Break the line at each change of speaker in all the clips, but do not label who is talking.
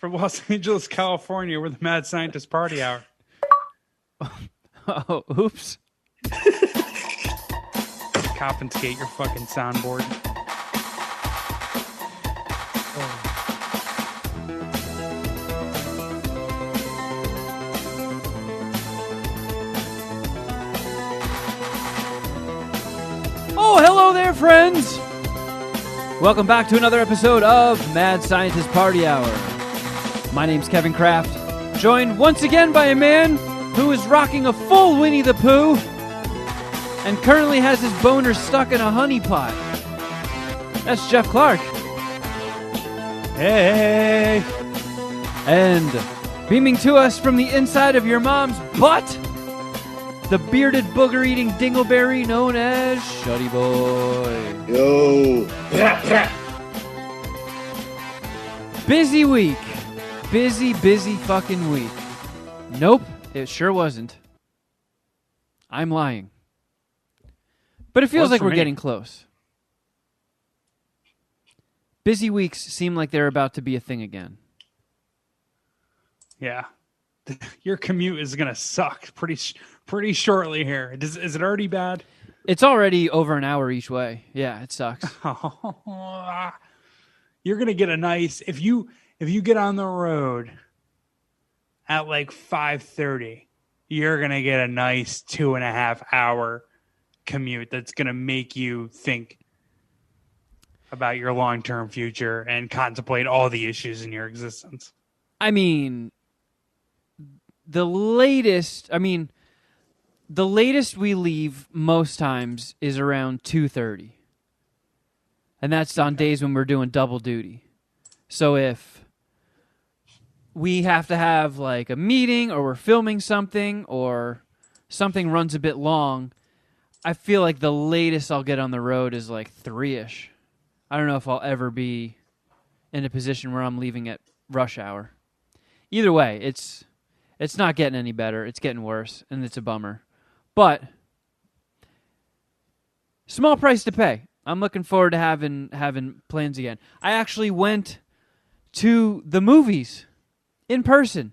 from Los Angeles, California, we're the Mad Scientist Party Hour.
Oh, oops.
Confiscate your fucking soundboard.
Oh, hello there, friends. Welcome back to another episode of Mad Scientist Party Hour. My name's Kevin Kraft, joined once again by a man who is rocking a full Winnie the Pooh and currently has his boner stuck in a honey pot. That's Jeff Clark.
Hey!
And beaming to us from the inside of your mom's butt, the bearded booger-eating dingleberry known as Shuddyboy.
Yo!
Busy week. Busy fucking week. Nope, it sure wasn't. I'm lying. But it feels like we're getting close. Busy weeks seem like they're about to be a thing again.
Yeah. Your commute is going to suck pretty shortly here. Is it already bad?
It's already over an hour each way. Yeah, it sucks.
You're going to get a nice... If you get on the road at like 5:30, you're going to get a nice 2.5 hour commute that's going to make you think about your long-term future and contemplate all the issues in your existence.
I mean, the latest we leave most times is around 2:30. And that's on days when we're doing double duty. So if we have to have like a meeting or we're filming something or something runs a bit long, I feel like the latest I'll get on the road is like 3-ish. I don't know if I'll ever be in a position where I'm leaving at rush hour. Either way, it's not getting any better. It's getting worse, and it's a bummer. But small price to pay. I'm looking forward to having plans again. I actually went to the movies in person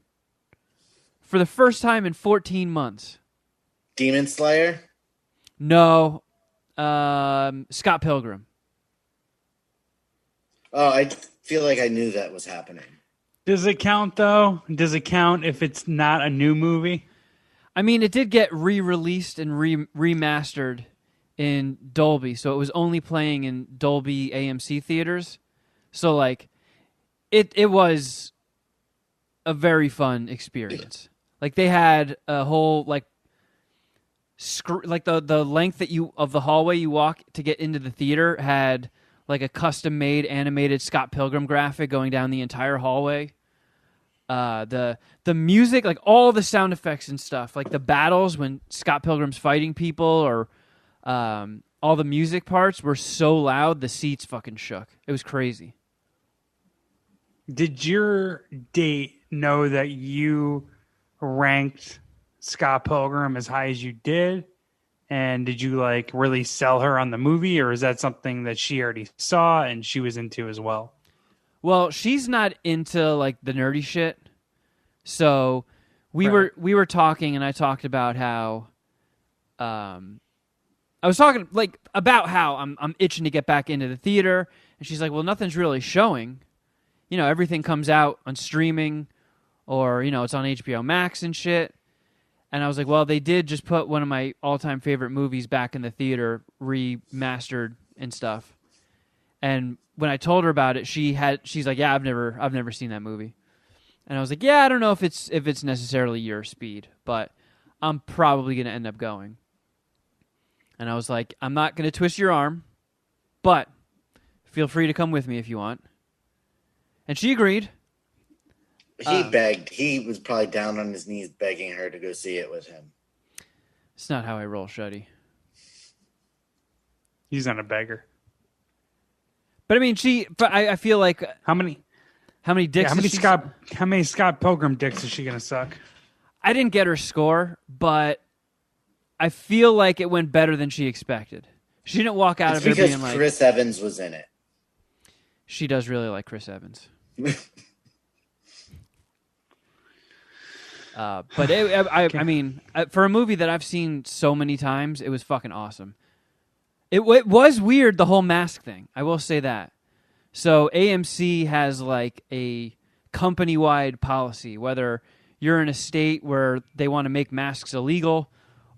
for the first time in 14 months.
Demon Slayer?
No, Scott Pilgrim.
Oh, I feel like I knew that was happening.
Does it count, though? Does it count if it's not a new movie?
I mean, it did get re-released and remastered in Dolby, so it was only playing in Dolby AMC theaters. So, like, it was a very fun experience. Like, they had a whole, like, the length of the hallway you walk to get into the theater had like a custom-made animated Scott Pilgrim graphic going down the entire hallway. The music, like all the sound effects and stuff, like the battles when Scott Pilgrim's fighting people or all the music parts were so loud the seats fucking shook. It was crazy.
Did your date know that you ranked Scott Pilgrim as high as you did? And did you like really sell her on the movie, or is that something that she already saw and she was into as well?
Well, she's not into like the nerdy shit. So we were talking, and I talked about how I was talking like about how I'm itching to get back into the theater, and she's like, "Well, nothing's really showing. You know, everything comes out on streaming, or you know, it's on HBO Max and shit." And I was like, "Well, they did just put one of my all-time favorite movies back in the theater, remastered and stuff." And when I told her about it, she's like, "Yeah, I've never seen that movie." And I was like, "Yeah, I don't know if it's necessarily your speed, but I'm probably going to end up going." And I was like, "I'm not going to twist your arm, but feel free to come with me if you want." And she agreed.
He begged. He was probably down on his knees begging her to go see it with him.
It's not how I roll, Shuddy.
He's not a beggar.
But I mean, I feel like
how many
dicks?
Yeah, how many Scott Pilgrim dicks is she gonna suck?
I didn't get her score, but I feel like it went better than she expected. She didn't walk out of it being like...
Chris Evans was in it.
She does really like Chris Evans. But I mean, for a movie that I've seen so many times, it was fucking awesome. It was weird, the whole mask thing. I will say that. So AMC has like a company-wide policy, whether you're in a state where they want to make masks illegal,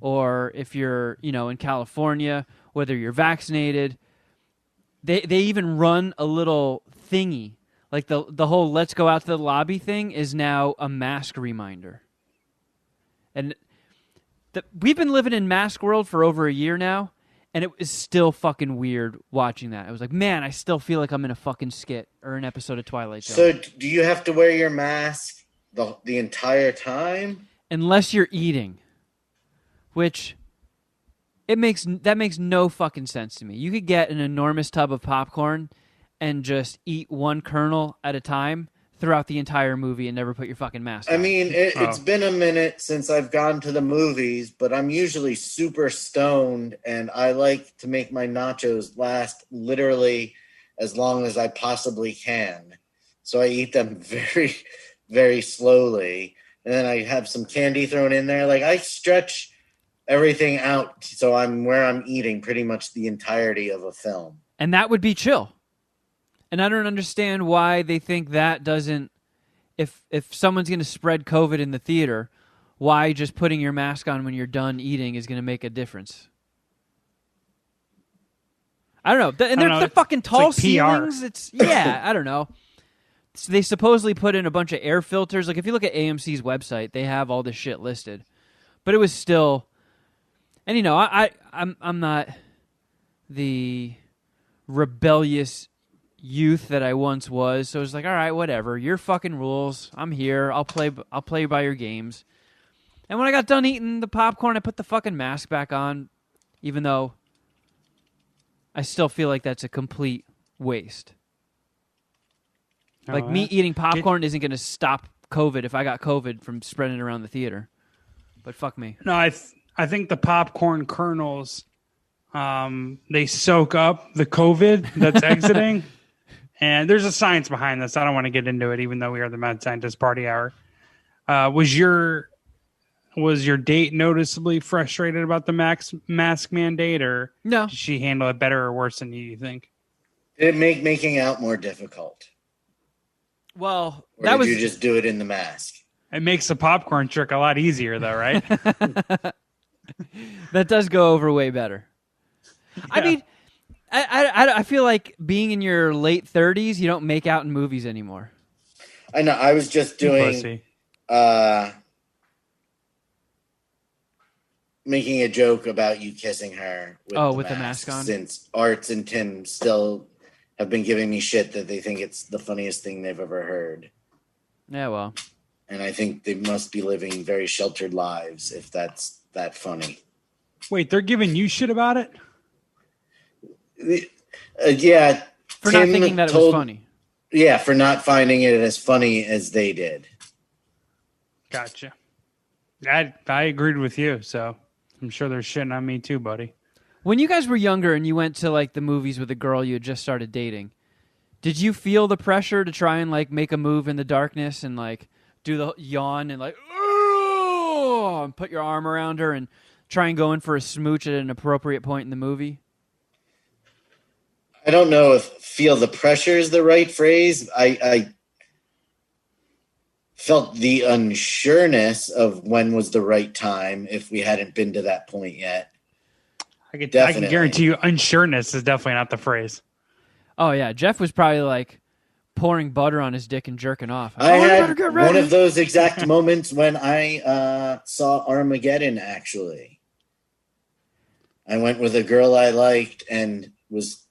or if you're, in California, whether you're vaccinated. They even run a little thingy. Like the whole let's go out to the lobby thing is now a mask reminder. And we've been living in mask world for over a year now, and it was still fucking weird watching that. I was like, man, I still feel like I'm in a fucking skit or an episode of Twilight Zone.
So do you have to wear your mask the entire time?
Unless you're eating, which that makes no fucking sense to me. You could get an enormous tub of popcorn and just eat one kernel at a time throughout the entire movie and never put your fucking mask on.
I mean, it's been a minute since I've gone to the movies, but I'm usually super stoned, and I like to make my nachos last literally as long as I possibly can. So I eat them very, very slowly, and then I have some candy thrown in there. Like, I stretch everything out so I'm where I'm eating pretty much the entirety of a film.
And that would be chill. And I don't understand why they think that doesn't, if someone's going to spread COVID in the theater, why just putting your mask on when you're done eating is going to make a difference. I don't know. And they're fucking tall
like
ceilings. I don't know. So they supposedly put in a bunch of air filters. Like if you look at AMC's website, they have all this shit listed. But it was still, and I'm not the rebellious youth that I once was, so it was like, all right, whatever, your fucking rules, I'm here, I'll play by your games. And when I got done eating the popcorn, I put the fucking mask back on, even though I still feel like that's a complete waste. Me eating popcorn isn't going to stop COVID if I got COVID from spreading it around the theater. But fuck me.
No, I think the popcorn kernels, they soak up the COVID that's exiting. And there's a science behind this. I don't want to get into it, even though we are the Mad Scientist Party Hour. Was your date noticeably frustrated about the mask mandate, or
no?
Did she handle it better or worse than you think?
Did it make making out more difficult?
Well,
or did you just do it in the mask?
It makes the popcorn trick a lot easier, though, right?
That does go over way better. Yeah. I mean, I feel like being in your late 30s, you don't make out in movies anymore.
I know. I was just doing making a joke about you kissing her with the mask on. Since Arts and Tim still have been giving me shit that they think it's the funniest thing they've ever heard.
Yeah, well.
And I think they must be living very sheltered lives if that's that funny.
Wait, they're giving you shit about it?
Yeah.
For Tim not thinking that it was funny.
Yeah, for not finding it as funny as they did.
Gotcha. I agreed with you, so I'm sure they're shitting on me too, buddy.
When you guys were younger and you went to like the movies with a girl you had just started dating, did you feel the pressure to try and like make a move in the darkness and like do the yawn and like and put your arm around her and try and go in for a smooch at an appropriate point in the movie?
I don't know if feel the pressure is the right phrase. I felt the unsureness of when was the right time if we hadn't been to that point yet.
I can guarantee you unsureness is definitely not the phrase.
Oh, yeah. Jeff was probably like pouring butter on his dick and jerking off.
I had one of those exact moments when I saw Armageddon, actually. I went with a girl I liked and was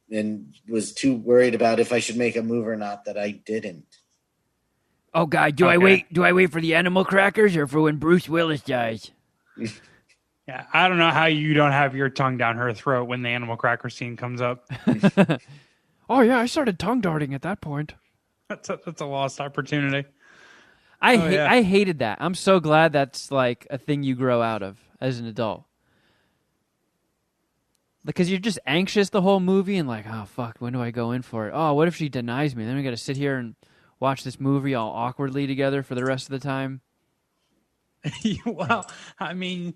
too worried about if I should make a move or not that I didn't.
Oh God, do I wait for the animal crackers or for when Bruce Willis dies?
Yeah, I don't know how you don't have your tongue down her throat when the animal cracker scene comes up.
Oh yeah, I started tongue darting at that point.
That's a lost opportunity.
I hated that. I'm so glad that's like a thing you grow out of as an adult. Because you're just anxious the whole movie and like, oh, fuck, when do I go in for it? Oh, what if she denies me? Then we got to sit here and watch this movie all awkwardly together for the rest of the time.
Well, I mean,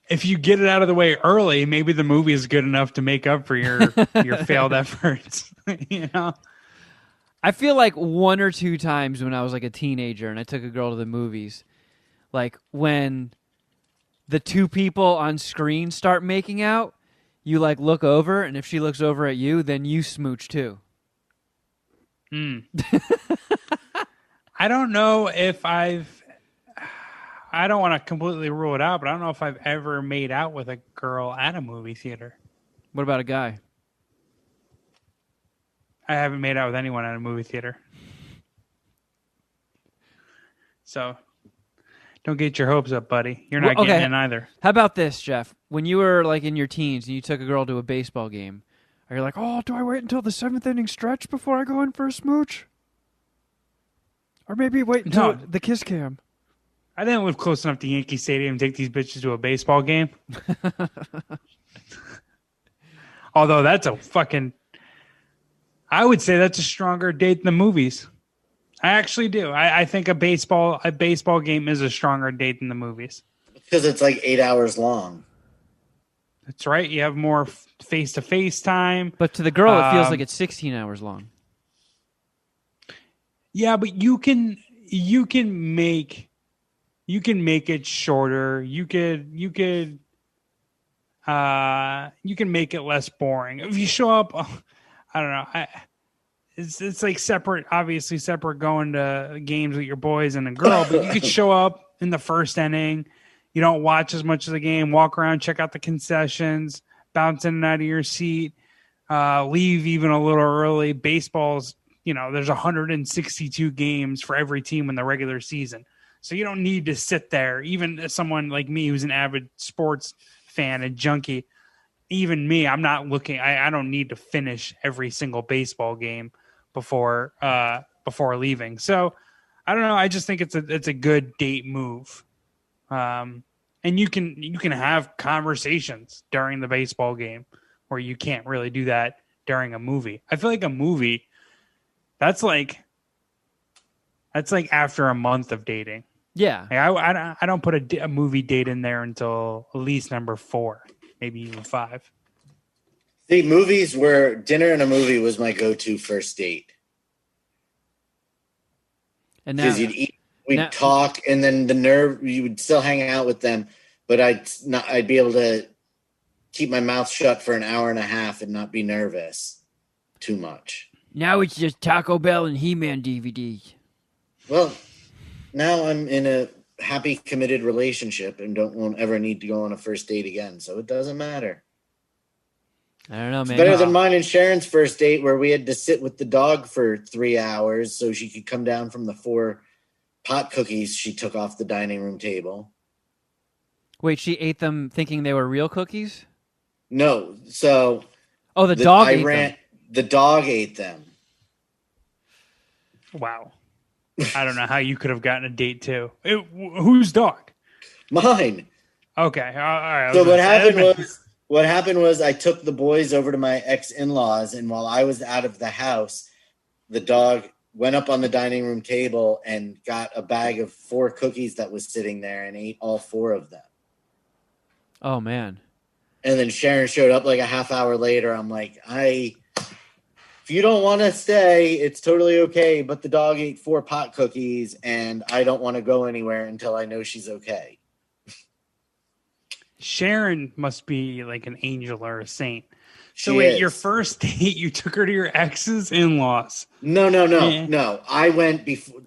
if you get it out of the way early, maybe the movie is good enough to make up for your failed efforts. You know?
I feel like one or two times when I was like a teenager and I took a girl to the movies, like when the two people on screen start making out, you like look over, and if she looks over at you, then you smooch too.
I don't know if I don't want to completely rule it out, but I don't know if I've ever made out with a girl at a movie theater.
What about a guy?
I haven't made out with anyone at a movie theater. So don't get your hopes up, buddy. You're not getting in either.
How about this, Jeff? When you were like in your teens and you took a girl to a baseball game, are you like, oh, do I wait until the 7th inning stretch before I go in for a smooch? Or maybe wait until the kiss cam?
I didn't live close enough to Yankee Stadium to take these bitches to a baseball game. Although that's a fucking... I would say that's a stronger date than the movies. I actually do. I think a baseball game is a stronger date than the movies.
Because it's like 8 hours long.
That's right. You have more face-to-face time.
But to the girl, it feels like it's 16 hours long.
Yeah, but you can make it shorter. You can make it less boring. If you show up, I don't know. It's like obviously separate going to games with your boys and a girl, but you could show up in the first inning. You don't watch as much of the game, walk around, check out the concessions, bounce in and out of your seat, leave even a little early. Baseball's, there's 162 games for every team in the regular season. So you don't need to sit there. Even as someone like me who's an avid sports fan and junkie, even me, I'm not looking. I don't need to finish every single baseball game before leaving. So I don't know. I just think it's a good date move. And you can have conversations during the baseball game where you can't really do that during a movie. I feel like a movie that's like after a month of dating.
Yeah.
Like I don't put a movie date in there until at least number 4, maybe even 5.
See, movies were dinner and a movie was my go-to first date. And because you'd eat, we'd talk, and then you would still hang out with them, but I'd be able to keep my mouth shut for an hour and a half and not be nervous too much.
Now it's just Taco Bell and He-Man DVDs.
Well, now I'm in a happy, committed relationship and won't ever need to go on a first date again, so it doesn't matter.
I don't know, man.
It's better than mine and Sharon's first date where we had to sit with the dog for 3 hours so she could come down from the 4 pot cookies she took off the dining room table.
Wait, she ate them thinking they were real cookies?
No. So...
Oh, the dog ate them.
The dog ate them.
Wow. I don't know how you could have gotten a date too. Whose dog?
Mine.
Okay. All right.
So what happened was I took the boys over to my ex-in-laws, and while I was out of the house, the dog went up on the dining room table and got a bag of 4 cookies that was sitting there and ate all 4 of them.
Oh, man.
And then Sharon showed up like a half hour later. I'm like, if you don't want to stay, it's totally okay. But the dog ate 4 pot cookies, and I don't want to go anywhere until I know she's okay.
Sharon must be like an angel or a saint. So
She
wait,
is.
your first date, you took her to your ex's in-laws.
No. I went before.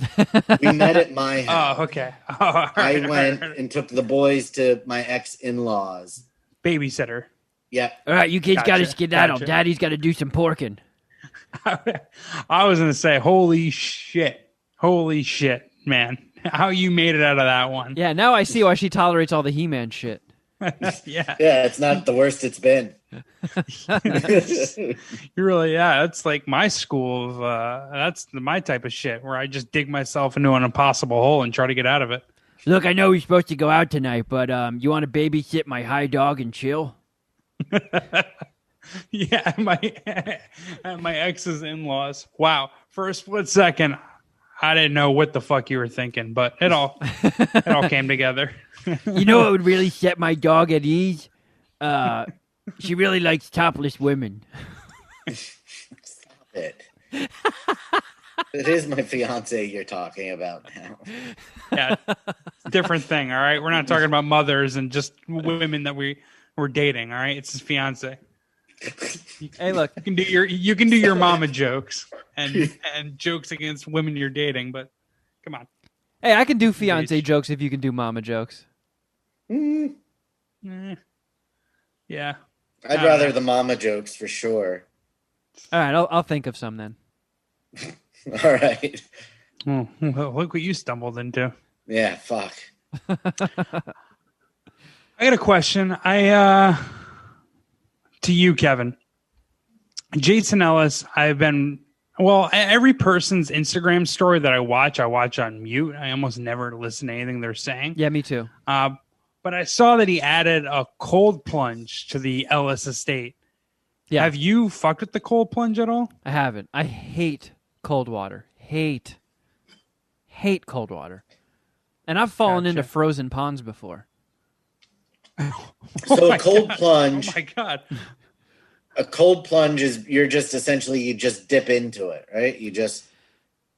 We met at my house.
Oh, okay.
I went and took the boys to my ex-in-laws.
Babysitter.
Yeah.
All right, you kids got to
Gotcha.
skedaddle.
Gotcha.
Daddy's got to do some porking.
I was going to say, holy shit, man. How you made it out of that one.
Yeah, now I see why she tolerates all the He-Man shit.
Yeah.
Yeah, it's not the worst it's been.
You really, that's like my school of, that's my type of shit where I just dig myself into an impossible hole and try to get out of it.
Look, I know we're supposed to go out tonight, but you want to babysit my high dog and chill?
Yeah, my ex's in-laws. Wow. For a split second, I didn't know what the fuck you were thinking, but it all came together.
You know what would really set my dog at ease? She really likes topless women.
Stop it. It is my fiance you're talking about now.
Yeah, different thing. All right, we're not talking about mothers and just women that we're dating. All right, it's his fiance.
Hey, look,
you can do your mama jokes and jokes against women you're dating, but come on.
Hey, I can do fiance jokes if you can do mama jokes.
Mm.
Yeah.
I'd rather the mama jokes for sure.
All right, I'll think of some then.
All right.
Oh, well, look what you stumbled into.
Yeah, fuck.
I got a question. To you, Kevin. Jason Ellis, every person's Instagram story that I watch on mute. I almost never listen to anything they're saying.
Yeah, me too.
But I saw that he added a cold plunge to the Ellis estate.
Yeah.
Have you fucked with the cold plunge at all?
I haven't. I hate cold water. Hate cold water. And I've fallen into frozen ponds before.
So a cold plunge.
Oh my God.
A cold plunge is you just dip into it, right?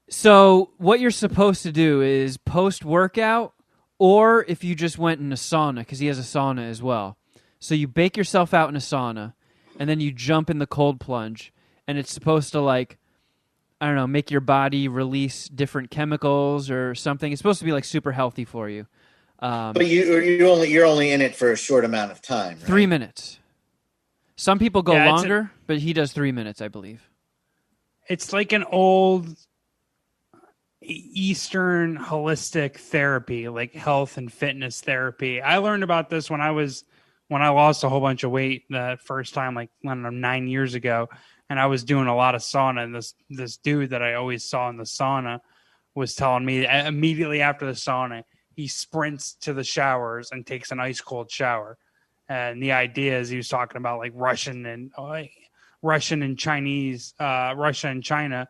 So what you're supposed to do is post-workout, or if you just went in a sauna, because he has a sauna as well. So you bake yourself out in a sauna, and then you jump in the cold plunge, and it's supposed to make your body release different chemicals or something. It's supposed to be super healthy for you.
But you're only in it for a short amount of time, right?
3 minutes. Some people go longer, but he does 3 minutes, I believe.
It's like an old Eastern holistic therapy, like health and fitness therapy. I learned about this when I lost a whole bunch of weight the first time, 9 years ago, and I was doing a lot of sauna. And this dude that I always saw in the sauna was telling me immediately after the sauna, he sprints to the showers and takes an ice cold shower. And the idea is he was talking about Russian and Chinese, Russia and China.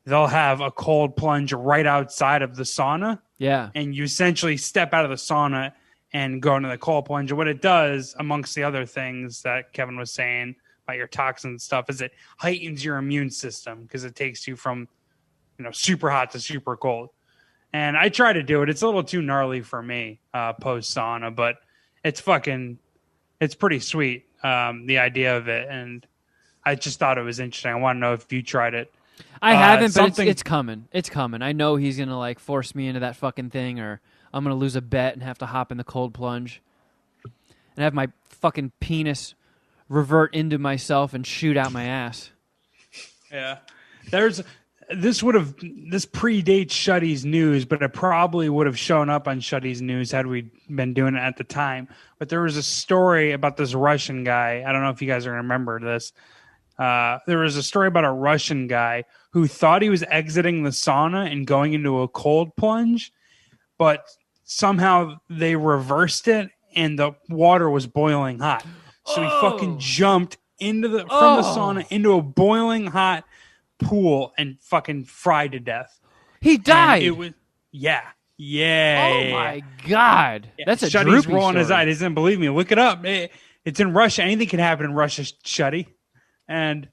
They'll have a cold plunge right outside of the sauna.
Yeah.
And you essentially step out of the sauna and go into the cold plunge. And what it does, amongst the other things that Kevin was saying about your toxins and stuff, is it heightens your immune system because it takes you from, super hot to super cold. And I try to do it. It's a little too gnarly for me post sauna, but it's pretty sweet, the idea of it. And I just thought it was interesting. I want to know if you tried it.
I haven't, but it's coming. It's coming. I know he's going to force me into that fucking thing, or I'm going to lose a bet and have to hop in the cold plunge and have my fucking penis revert into myself and shoot out my ass.
Yeah. This predates Shuddy's news, but it probably would have shown up on Shuddy's news had we been doing it at the time. But there was a story about this Russian guy. I don't know if you guys are going to remember this. There was a story about a Russian guy who thought he was exiting the sauna and going into a cold plunge, but somehow they reversed it and the water was boiling hot. So he fucking jumped from the sauna into a boiling hot pool and fucking fried to death.
He died.
And it was Oh
my God. Yeah. That's a
Shuddy's
droopy
rolling
story.
his eye. He doesn't believe me. Look it up. It's in Russia. Anything can happen in Russia, Shuddy. And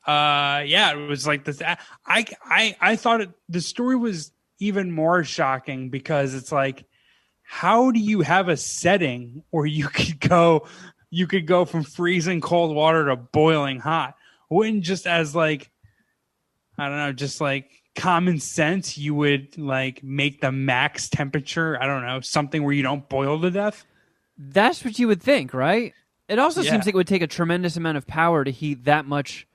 it was like this. I thought the story was even more shocking because it's how do you have a setting where you could go from freezing cold water to boiling hot? Wouldn't just as common sense, you would make the max temperature, I don't know, something where you don't boil to death?
That's what you would think, right? It also seems like it would take a tremendous amount of power to heat that much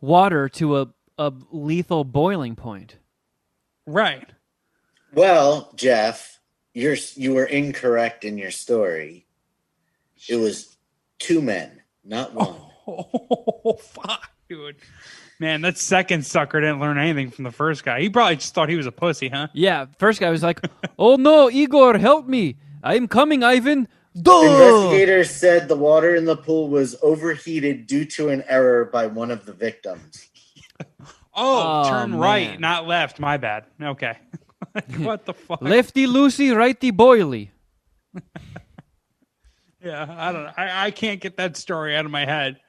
water to a lethal boiling point.
Right.
Well, Jeff, you were incorrect in your story. It was 2 men, not one.
Oh, fuck, dude. Man, that second sucker didn't learn anything from the first guy. He probably just thought he was a pussy, huh?
Yeah, first guy was like, "Oh no, Igor, help me. I'm coming, Ivan." Duh!
Investigators said the water in the pool was overheated due to an error by one of the victims.
Oh,
Oh,
turn right,
man.
not left. My bad. Okay. What the fuck?
Lefty loosey, righty boily.
Yeah, I don't know. I can't get that story out of my head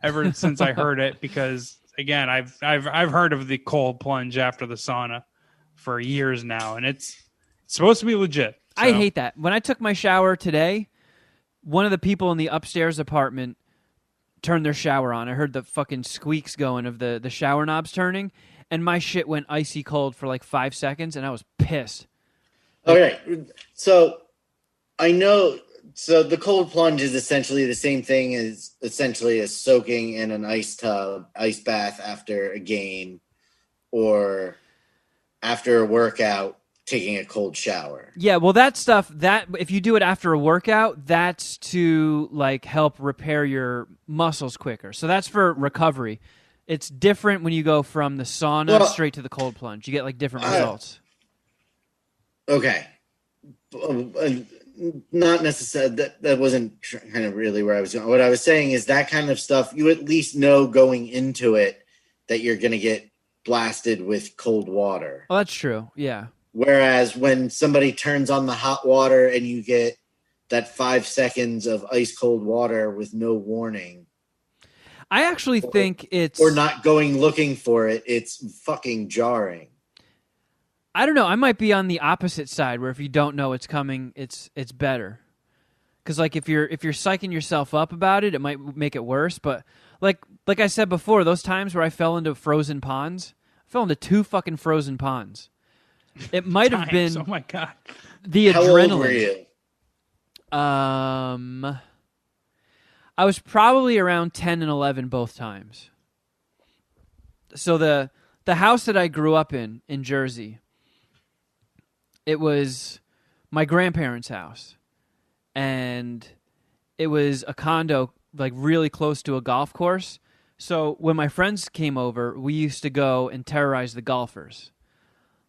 ever since I heard it because again, I've heard of the cold plunge after the sauna for years now, and it's supposed to be legit. So.
I hate that. When I took my shower today, one of the people in the upstairs apartment turned their shower on. I heard the fucking squeaks going of the shower knobs turning, and my shit went icy cold for like 5 seconds, and I was pissed.
Okay, so I know. So the cold plunge is essentially the same thing as soaking in an ice tub, ice bath after a game, or after a workout, taking a cold shower.
Yeah, well, that stuff, that if you do it after a workout, that's to like help repair your muscles quicker. So that's for recovery. It's different when you go from the sauna straight to the cold plunge. You get like different results.
Okay. Not necessarily. That wasn't kind of really where I was going. What I was saying is that kind of stuff, you at least know going into it that you're going to get blasted with cold water.
Oh, that's true. Yeah.
Whereas when somebody turns on the hot water and you get that 5 seconds of ice cold water with no warning.
I actually think it's...
Or not going looking for it, it's fucking jarring.
I don't know. I might be on the opposite side where if you don't know it's coming, it's better. Because like if you're psyching yourself up about it, it might make it worse. But like I said before, those times where I fell into frozen ponds, I fell into 2 fucking frozen ponds. It might have been.
Oh my god!
The
How
adrenaline.
old were you?
I was probably around 10 and 11 both times. So the house that I grew up in Jersey, it was my grandparents' house, and it was a condo like really close to a golf course. So when my friends came over, we used to go and terrorize the golfers.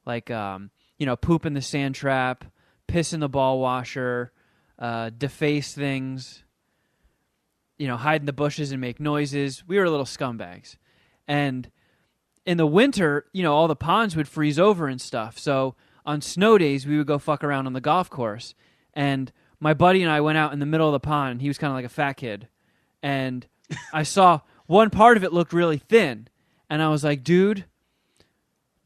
Like, poop in the sand trap, piss in the ball washer, deface things, hide in the bushes and make noises. We were little scumbags. And in the winter, all the ponds would freeze over and stuff. So on snow days, we would go fuck around on the golf course. And my buddy and I went out in the middle of the pond, and he was kind of like a fat kid. And I saw one part of it looked really thin. And I was like, dude,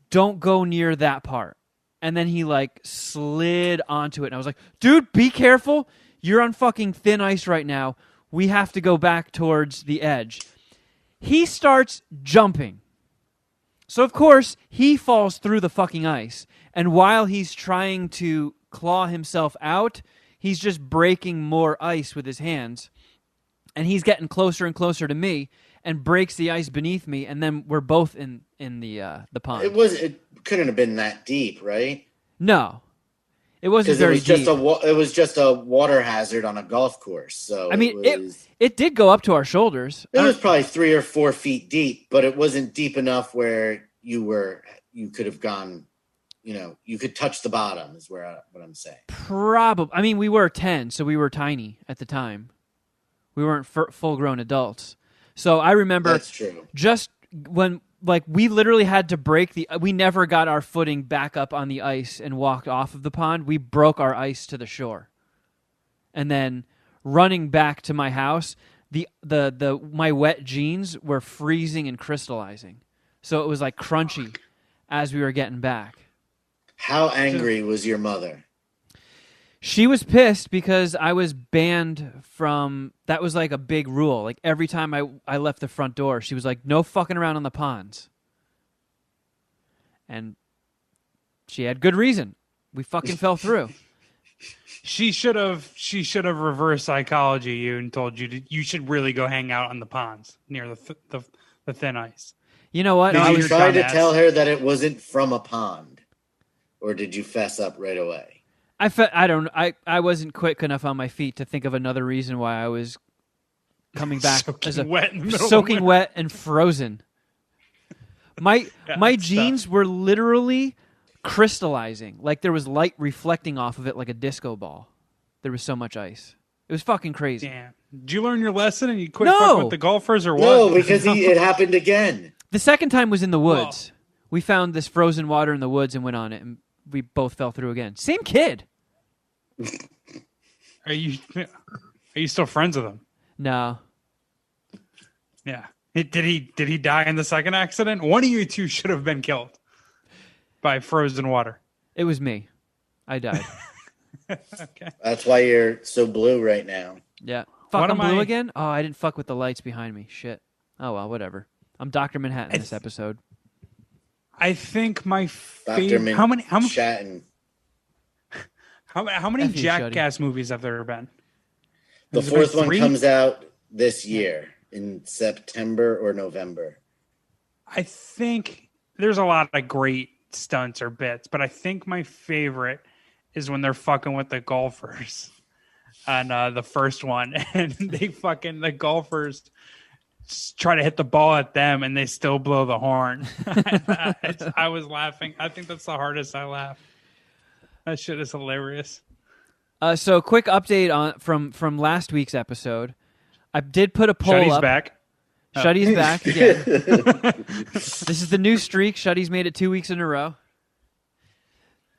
don't go near that part. And then he like slid onto it. And I was like, dude, be careful. You're on fucking thin ice right now. We have to go back towards the edge. He starts jumping. So of course, he falls through the fucking ice. And while he's trying to claw himself out, he's just breaking more ice with his hands. And he's getting closer and closer to me and breaks the ice beneath me, and then we're both in the pond.
It couldn't have been that deep, right?
No. It wasn't very deep.
It was just a water hazard on a golf course. So
I mean, it did go up to our shoulders.
It was probably 3 or 4 feet deep, but it wasn't deep enough where you could have gone, you could touch the bottom is what I'm saying.
Probably. I mean, we were 10, so we were tiny at the time. We weren't full-grown adults. So I remember
That's true.
Just when we literally had to we never got our footing back up on the ice and walked off of the pond. We broke our ice to the shore. And then running back to my house, my wet jeans were freezing and crystallizing. So it was like crunchy as we were getting back.
How angry was your mother?
She was pissed because I was banned from... That was like a big rule. Like every time I left the front door, she was like, no fucking around on the ponds. And she had good reason. We fucking fell through.
She should have reverse psychology you and told you you should really go hang out on the ponds near the thin ice.
You know what?
Did you try to tell her that it wasn't from a pond? Or did you fess up right away?
I wasn't quick enough on my feet to think of another reason why I was coming back soaking wet and frozen. My jeans were literally crystallizing. Like there was light reflecting off of it like a disco ball. There was so much ice. It was fucking crazy.
Damn. Did you learn your lesson and you quit fucking with the golfers or what?
No, because it happened again.
The second time was in the woods.
Well,
We found this frozen water in the woods and went on it, and we both fell through again. Same kid.
are you still friends with him?
No.
Yeah. Did he die in the second accident? One of you two should have been killed by frozen water.
It was me. I died.
Okay.
That's why you're so blue right now.
Yeah. Fuck,
What
I'm
am
blue
I-
again? Oh, I didn't fuck with the lights behind me. Shit. Oh, well, whatever. I'm Dr. Manhattan this episode.
I think my
Dr.
favorite.
Shatton.
How many
F you,
Jackass movies have there been?
The
Has there been
fourth one
3?
comes out this year in September or November.
I think there's a lot of great stunts or bits, but I think my favorite is when they're fucking with the golfers on the first one, and the golfers try to hit the ball at them, and they still blow the horn. I was laughing. I think that's the hardest I laughed. That shit is hilarious.
So, quick update on from last week's episode. I did put a poll
Shuddy's
up.
back.
Shuddy's back again. This is the new streak. Shuddy's made it 2 weeks in a row.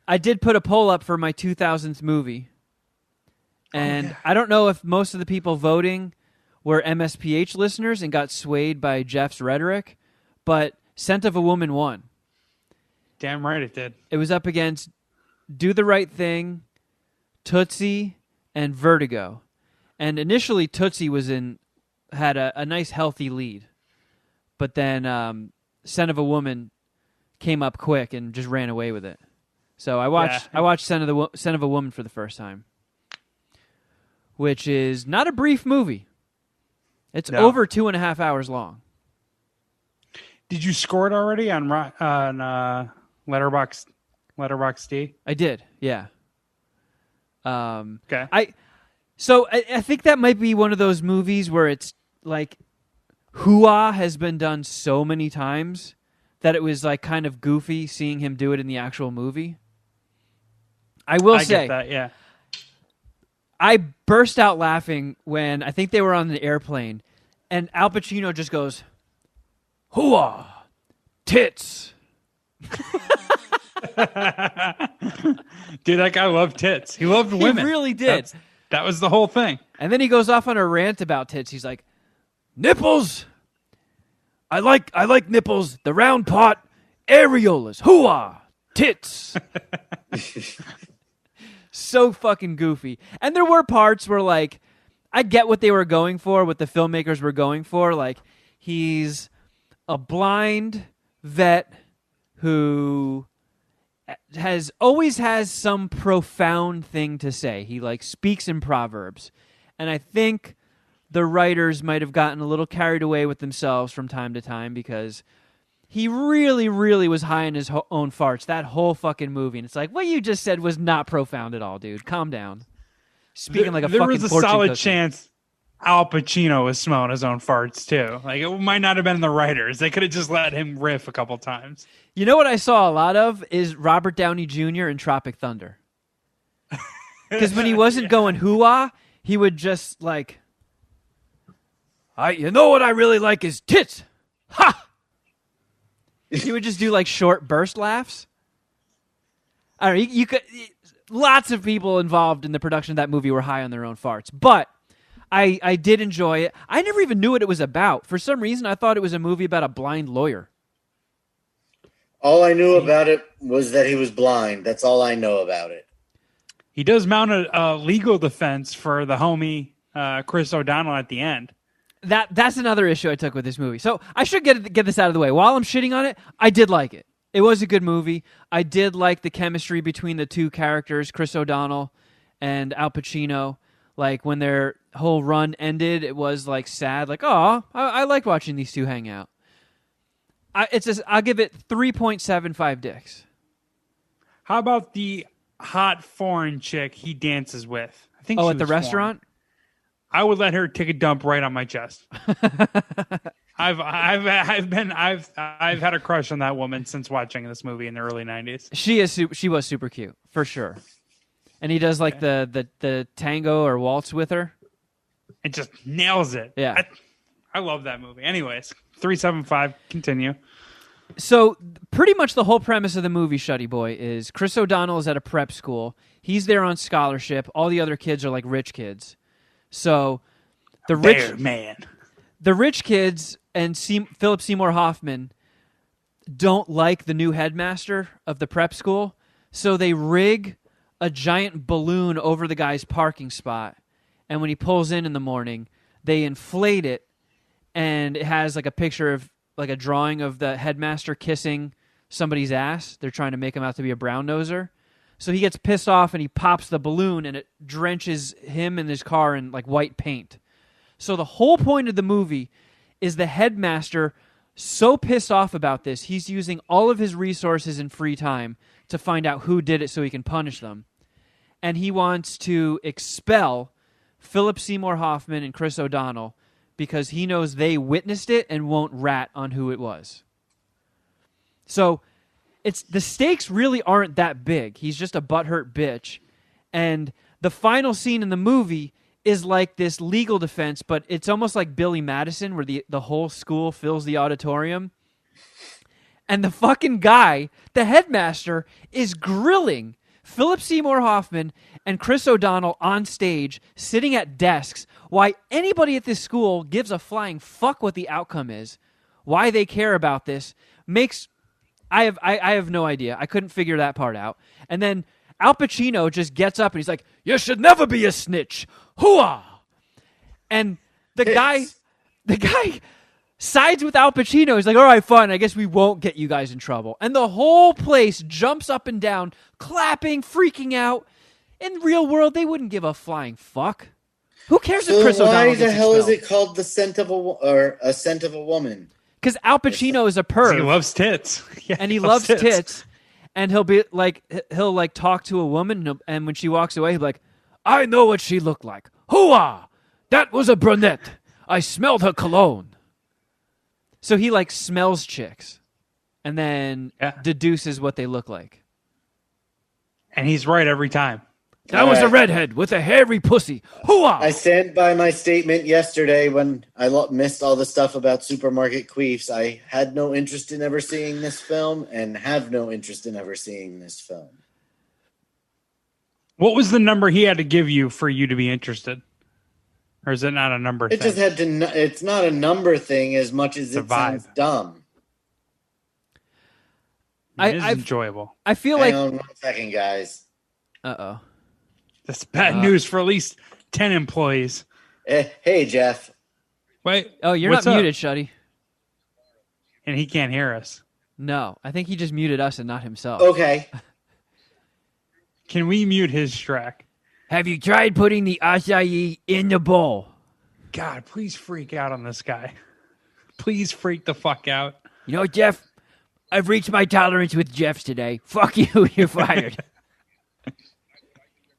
I did put a poll up for my 2000s movie. And I don't know if most of the people voting were MSPH listeners and got swayed by Jeff's rhetoric, but Scent of a Woman won.
Damn right it did.
It was up against Do the Right Thing, Tootsie, and Vertigo. And initially Tootsie had a nice healthy lead. But then Scent of a Woman came up quick and just ran away with it. So I watched Scent of a Woman for the first time, which is not a brief movie. It's over 2.5 hours long.
Did you score it already on Letterboxd?
I did, yeah.
Okay.
I think that might be one of those movies where it's like hoo-ah has been done so many times that it was like kind of goofy seeing him do it in the actual movie. I say
get that, yeah.
I burst out laughing when I think they were on the airplane and Al Pacino just goes, hoo-ah, tits.
Dude, that guy loved tits. He loved women.
He really did.
That was the whole thing.
And then he goes off on a rant about tits. He's like, nipples. I like nipples, the round pot, areolas, hoo-ah, tits. So fucking goofy. And there were parts where, like, I get what they were going for, what the filmmakers were going for. Like, he's a blind vet who always has some profound thing to say. He, like, speaks in proverbs. And I think the writers might have gotten a little carried away with themselves from time to time because he really, really was high in his own farts that whole fucking movie. And it's like, what you just said was not profound at all, dude. Calm down. Speaking like a
there
fucking
was a
fortune
solid
cookie.
chance Al Pacino was smelling his own farts too. Like, it might not have been the writers. They could have just let him riff a couple times.
You know what I saw a lot of is Robert Downey Jr. in Tropic Thunder. Because when he wasn't going hoo-ah, he would just like, you know what I really like is tits. Ha! He would just do like short burst laughs. I don't know. You could. Lots of people involved in the production of that movie were high on their own farts, but I did enjoy it. I never even knew what it was about. For some reason, I thought it was a movie about a blind lawyer.
All I knew about it was that he was blind. That's all I know about it.
He does mount a legal defense for the homie Chris O'Donnell at the end.
That's another issue I took with this movie. So I should get this out of the way. While I'm shitting on it, I did like it. It was a good movie. I did like the chemistry between the two characters, Chris O'Donnell and Al Pacino. Like when their whole run ended, it was like sad. Like, oh, I like watching these two hang out. I'll give it 3.75 dicks.
How about the hot foreign chick he dances with? I think.
Oh,
she
at the
was
restaurant?
foreign. I would let her take a dump right on my chest. I've had a crush on that woman since watching this movie in the early 90s.
She was super cute for sure, and he does like the tango or waltz with her.
It just nails it.
Yeah.
I love that movie. Anyways, 375. Continue.
So pretty much the whole premise of the movie Shuddyboy is Chris O'Donnell is at a prep school. He's there on scholarship. All the other kids are like rich kids. So the rich kids and Philip Seymour Hoffman don't like the new headmaster of the prep school, so they rig a giant balloon over the guy's parking spot. And when he pulls in the morning, they inflate it, and it has like a picture of like a drawing of the headmaster kissing somebody's ass. They're trying to make him out to be a brown noser. So he gets pissed off and he pops the balloon and it drenches him and his car in like white paint. So the whole point of the movie is the headmaster so pissed off about this, he's using all of his resources and free time to find out who did it so he can punish them. And he wants to expel Philip Seymour Hoffman and Chris O'Donnell because he knows they witnessed it and won't rat on who it was. So the stakes really aren't that big. He's just a butthurt bitch. And the final scene in the movie is like this legal defense, but it's almost like Billy Madison where the whole school fills the auditorium. And the fucking guy, the headmaster, is grilling Philip Seymour Hoffman and Chris O'Donnell on stage, sitting at desks, why anybody at this school gives a flying fuck what the outcome is, why they care about this, makes... I have no idea. I couldn't figure that part out. And then Al Pacino just gets up and he's like, "You should never be a snitch. Hooah!" And the guy sides with Al Pacino. He's like, "All right, fine. I guess we won't get you guys in trouble." And the whole place jumps up and down, clapping, freaking out. In the real world, they wouldn't give a flying fuck. Who cares if Chris O'Donnell gets expelled?
Why the hell is it called The Scent of a Scent of a Woman?
Because Al Pacino is a perv.
He loves tits. Yeah,
and he loves tits. And he'll talk to a woman, and when she walks away, he'll be like, "I know what she looked like. Hooah! That was a brunette. I smelled her cologne." So he like smells chicks and then deduces what they look like.
And he's right every time.
That was a redhead with a hairy pussy. Hooah!
I stand by my statement yesterday when I missed all the stuff about supermarket queefs. I had no interest in ever seeing this film and have no interest in ever seeing this film.
What was the number he had to give you for you to be interested? Or is it not a number thing?
It just had to. It's not a number thing as much as it sounds dumb.
It is enjoyable.
I feel
Hang on 1 second, guys.
Uh-oh.
That's bad news for at least 10 employees.
Hey, Jeff.
Wait.
Oh, you're not muted, Shuddy.
And he can't hear us.
No, I think he just muted us and not himself.
Okay.
Can we mute his track?
Have you tried putting the acai in the bowl?
God, please freak out on this guy. Please freak the fuck out.
You know, Jeff, I've reached my tolerance with Jeffs today. Fuck you, you're fired.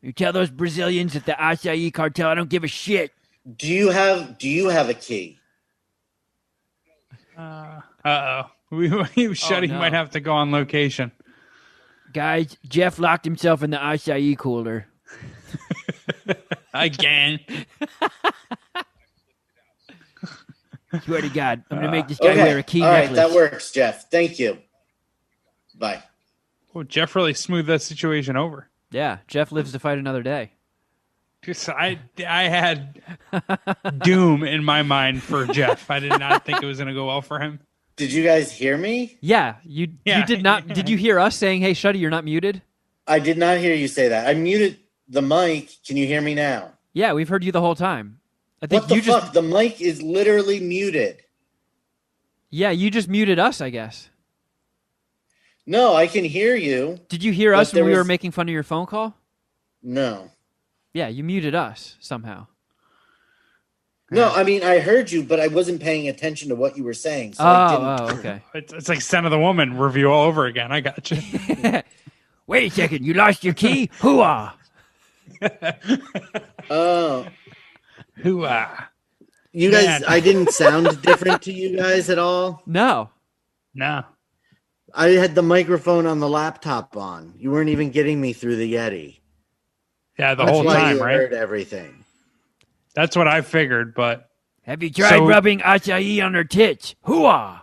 You tell those Brazilians at the acai cartel I don't give a shit.
Do you have a key?
Uh-oh. Shuddy might have to go on location.
Guys, Jeff locked himself in the acai cooler.
Again.
Swear to God, I'm going to make this guy wear a key necklace.
All right, that works, Jeff. Thank you. Bye.
Well, Jeff really smoothed that situation over.
Yeah, Jeff lives to fight another day.
I had doom in my mind for Jeff. I did not think it was going to go well for him.
Did you guys hear me?
Yeah, you did not. Did you hear us saying, "Hey, Shuddy, you're not muted"?
I did not hear you say that. I muted the mic. Can you hear me now?
Yeah, we've heard you the whole time. I think
what the fuck? The mic is literally muted.
Yeah, you just muted us, I guess.
No, I can hear you.
Did you hear us when we were making fun of your phone call?
No.
Yeah, you muted us somehow.
No, I mean, I heard you, but I wasn't paying attention to what you were saying. So I didn't.
Okay.
It's like Son of the Woman review all over again. I got you.
Wait a second. You lost your key? Hooah.
Oh.
Hooah.
You guys, I didn't sound different to you guys at all?
No.
I had the microphone on the laptop on. You weren't even getting me through the Yeti.
Yeah, the whole time, right?
Heard everything.
That's what I figured, but
Have you tried rubbing acai on her tits? Hooah!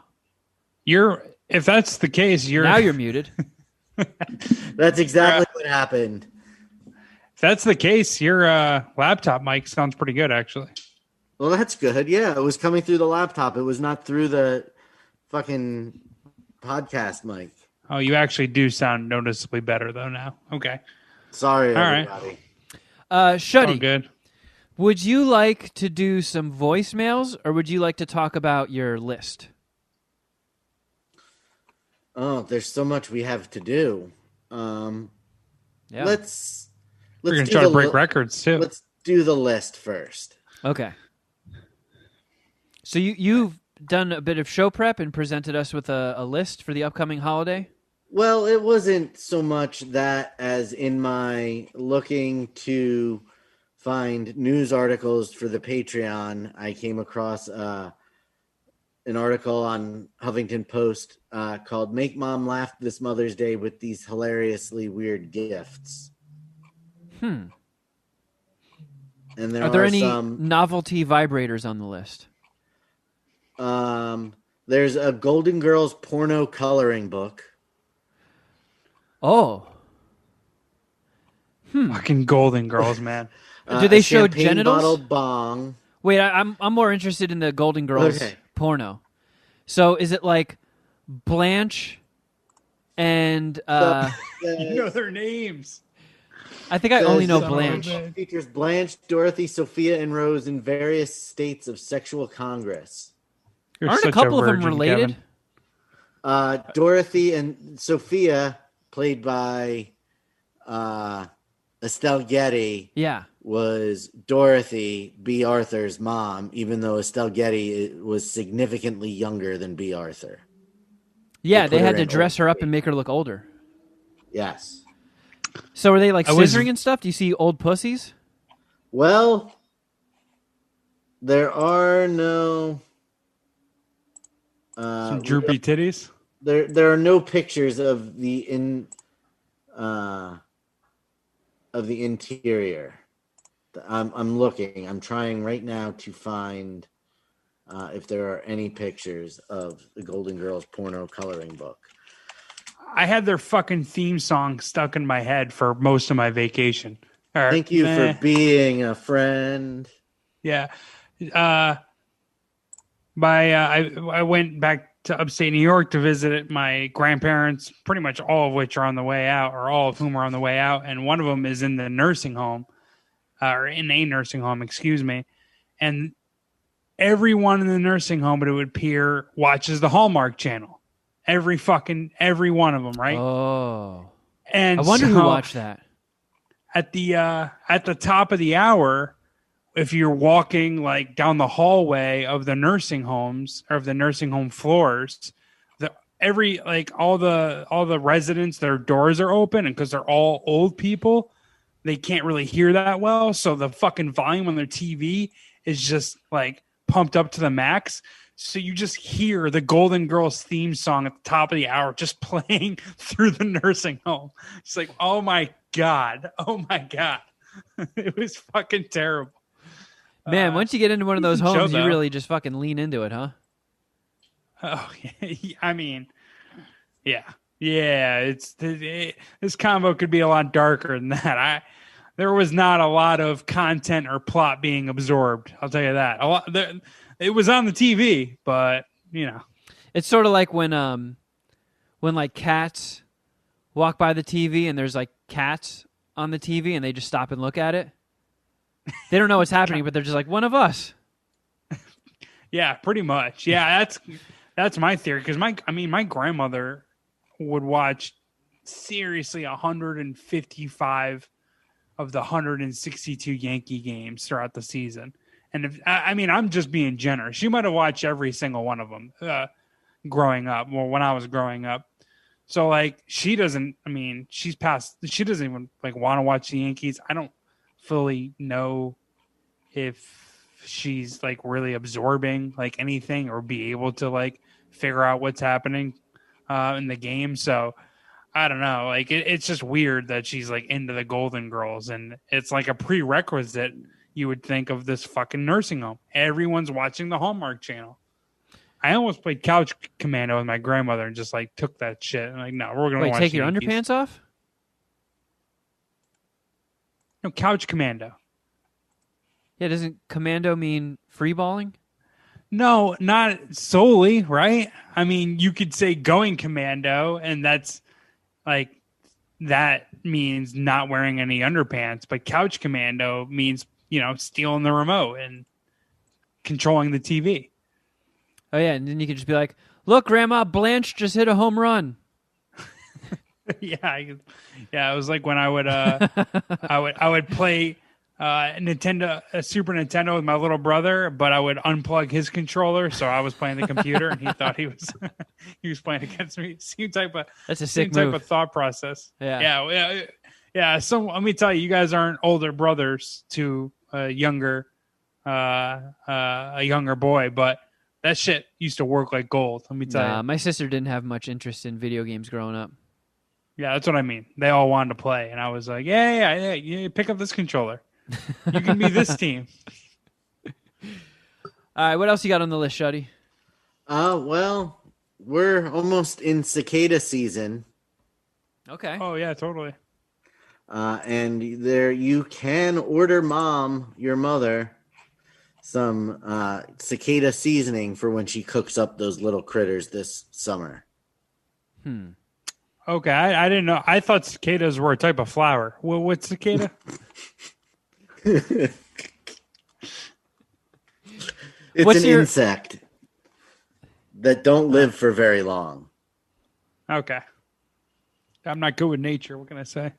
If that's the case,
Now you're muted.
That's exactly what happened.
If that's the case, your laptop mic sounds pretty good, actually.
Well, that's good. Yeah, it was coming through the laptop. It was not through the fucking podcast mic.
Oh, you actually do sound noticeably better, though, now. Okay.
Sorry,
All
everybody.
Right. Shuddy,
all good.
Would you like to do some voicemails, or would you like to talk about your list?
Oh, there's so much we have to do.
Yeah.
Let's
We're going to try to break records, too.
Let's do the list first.
Okay. So you've done a bit of show prep and presented us with a list for the upcoming holiday?
Well, it wasn't so much that as in my looking to find news articles for the Patreon, I came across an article on Huffington Post called "Make Mom Laugh This Mother's Day with These Hilariously Weird Gifts."
And
And there
are there any
some
novelty vibrators on the list?
There's a Golden Girls porno coloring book.
Oh.
Fucking Golden Girls, man.
Do they
a
show
champagne
genitals?
bottle bong.
Wait, I'm more interested in the Golden Girls porno. So is it like Blanche and
You know their names.
I think I only know
Says,
Blanche.
Features Blanche, Dorothy, Sophia, and Rose in various states of sexual congress.
You're
Aren't a
such
couple of them
virgin,
related?
Kevin.
Dorothy and Sophia, played by Estelle Getty,
Yeah.
was Dorothy, B. Arthur's mom, even though Estelle Getty was significantly younger than B. Arthur.
Yeah, they
put
had
her
to
in
dress her
old
up and make her look older.
Yes.
So are they like
I was-
scissoring and stuff? Do you see old pussies?
Well, there are no...
Some droopy titties.
There are no pictures of the interior. I'm looking. I'm trying right now to find if there are any pictures of the Golden Girls porno coloring book.
I had their fucking theme song stuck in my head for most of my vacation.
Thank you for being a friend.
Yeah. I went back to upstate New York to visit my grandparents, pretty much all of which are on the way out, or all of whom are on the way out. And one of them is in the nursing home, or in a nursing home, excuse me. And everyone in the nursing home, it would appear, watches the Hallmark Channel. Every one of them, right?
Oh.
And
I wonder who
so
watched that.
at the top of the hour, if you're walking like down the hallway of the nursing homes or of the nursing home floors, all the residents, their doors are open, and because they're all old people, they can't really hear that well. So the fucking volume on their TV is just like pumped up to the max. So you just hear the Golden Girls theme song at the top of the hour just playing through the nursing home. It's like, oh my God. It was fucking terrible.
Man, once you get into one of those
decent show,
homes, you
though.
really just fucking lean into it, huh?
Oh, I mean, yeah. This combo could be a lot darker than that. There was not a lot of content or plot being absorbed. I'll tell you that. It was on the TV, but you know,
It's sort of like when like cats walk by the TV and there's like cats on the TV and they just stop and look at it. They don't know what's happening, but they're just like, one of us.
yeah, pretty much. Yeah, that's my theory, because my grandmother would watch seriously 155 of the 162 Yankee games throughout the season. And I'm just being generous. She might have watched every single one of them growing up, or when I was growing up. So like, she's past. She doesn't even like want to watch the Yankees. I don't fully know if she's like really absorbing like anything or be able to like figure out what's happening in the game. So I don't know. Like it's just weird that she's like into the Golden Girls, and it's like a prerequisite you would think of this fucking nursing home. Everyone's watching the Hallmark Channel. I almost played Couch Commando with my grandmother and just like took that shit. And like, no, we're gonna
Wait,
watch
take your
Yankees.
underpants off?
No, Couch Commando.
Yeah, doesn't commando mean free balling?
No, not solely, right? I mean, you could say going commando, and that's like that means not wearing any underpants. But Couch Commando means, stealing the remote and controlling the TV.
Oh yeah, and then you could just be like, "Look, Grandma, Blanche just hit a home run."
Yeah, it was like when I would I would play a Super Nintendo with my little brother, but I would unplug his controller, so I was playing the computer, and he thought he was playing against me.
That's a
same
sick
type
move.
of thought process.
Yeah.
So let me tell you, you guys aren't older brothers to a younger boy, but that shit used to work like gold. Let me tell you.
My sister didn't have much interest in video games growing up.
Yeah, that's what I mean. They all wanted to play, and I was like, yeah, pick up this controller. You can be this team.
All right, what else you got on the list, Shuddy?
Well, we're almost in cicada season.
Okay.
Oh yeah, totally.
And there you can order your mother, some cicada seasoning for when she cooks up those little critters this summer.
Okay, I didn't know. I thought cicadas were a type of flower. Well, what's cicada?
It's an insect that don't live for very long.
Okay. I'm not good with nature. What can I say?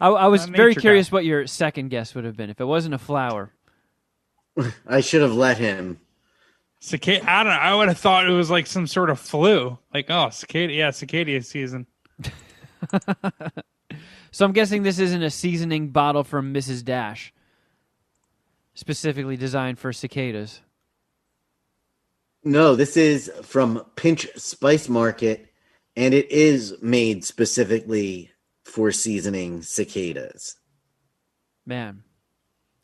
I was very curious
guy.
what your second guess would have been if it wasn't a flower.
I should have let him.
Cicada. I don't know. I would have thought it was like some sort of flu. Like, oh, cicada. Yeah, cicada season.
So I'm guessing this isn't a seasoning bottle from Mrs. Dash, specifically designed for cicadas.
No, this is from Pinch Spice Market, and it is made specifically for seasoning cicadas.
Man,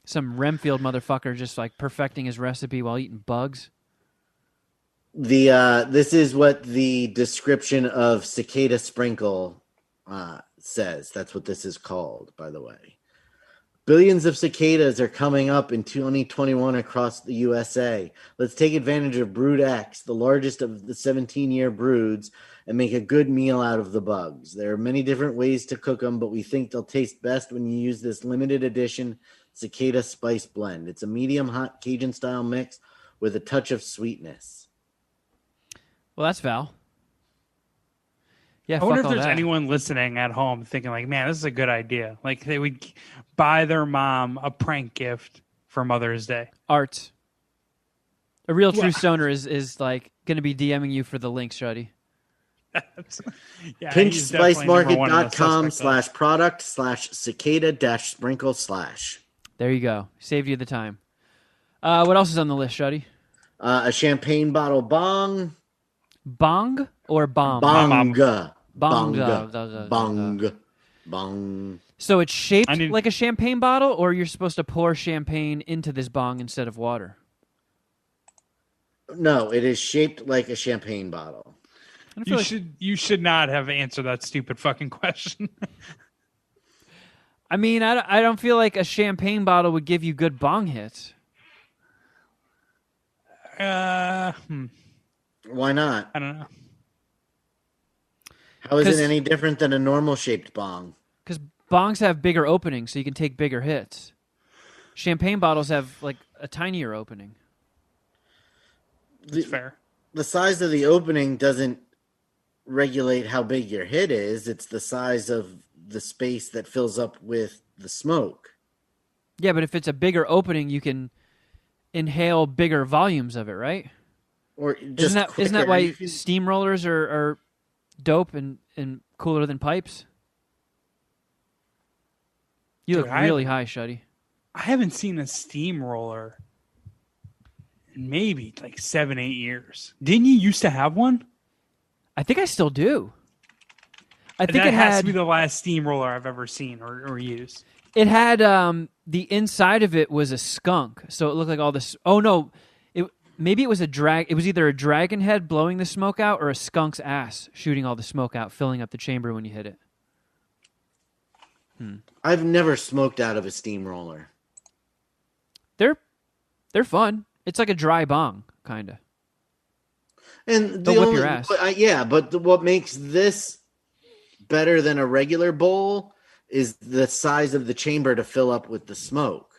some Remfield motherfucker just like perfecting his recipe while eating bugs.
This is what the description of cicada sprinkle says. That's what this is called, by the way. Billions of cicadas are coming up in 2021 across the USA. Let's take advantage of Brood X, the largest of the 17-year broods, and make a good meal out of the bugs. There are many different ways to cook them, but we think they'll taste best when you use this limited edition cicada spice blend. It's a medium-hot Cajun-style mix with a touch of sweetness.
Well, that's Val. Yeah,
I wonder
fuck
if
all
there's
that.
anyone listening at home thinking like, man, this is a good idea. Like they would buy their mom a prank gift for Mother's Day.
Art. A real true stoner is like going to be DMing you for the link, Shuddy.
Yeah,
PinchSpiceMarket.com/product/cicada-sprinkle/.
There you go. Saved you the time. What else is on the list, Shuddy?
A champagne bottle bong.
Bong or bomb?
Bong.
So it's shaped like a champagne bottle, or you're supposed to pour champagne into this bong instead of water?
No, it is shaped like a champagne bottle.
You should not have answered that stupid fucking question.
I mean, I don't feel like a champagne bottle would give you good bong hits.
Why not?
I don't know.
How is it any different than a normal shaped bong?
Because bongs have bigger openings, so you can take bigger hits. Champagne bottles have like a tinier opening.
That's fair.
The size of the opening doesn't regulate how big your hit is. It's the size of the space that fills up with the smoke.
Yeah, but if it's a bigger opening, you can inhale bigger volumes of it, right?
Or just
isn't that why steamrollers are dope and cooler than pipes? You look really high, Shuddy.
I haven't seen a steamroller in maybe like 7-8 years. Didn't you used to have one?
I think I still do. I think
that
it
has
had
to be the last steamroller I've ever seen or used.
It had the inside of it was a skunk, so it looked like all this. Oh no, maybe it was a drag. It was either a dragon head blowing the smoke out or a skunk's ass shooting all the smoke out, filling up the chamber when you hit it.
I've never smoked out of a steamroller.
They're fun. It's like a dry bong, kind of.
And
they'll whip your ass.
But what makes this better than a regular bowl is the size of the chamber to fill up with the smoke.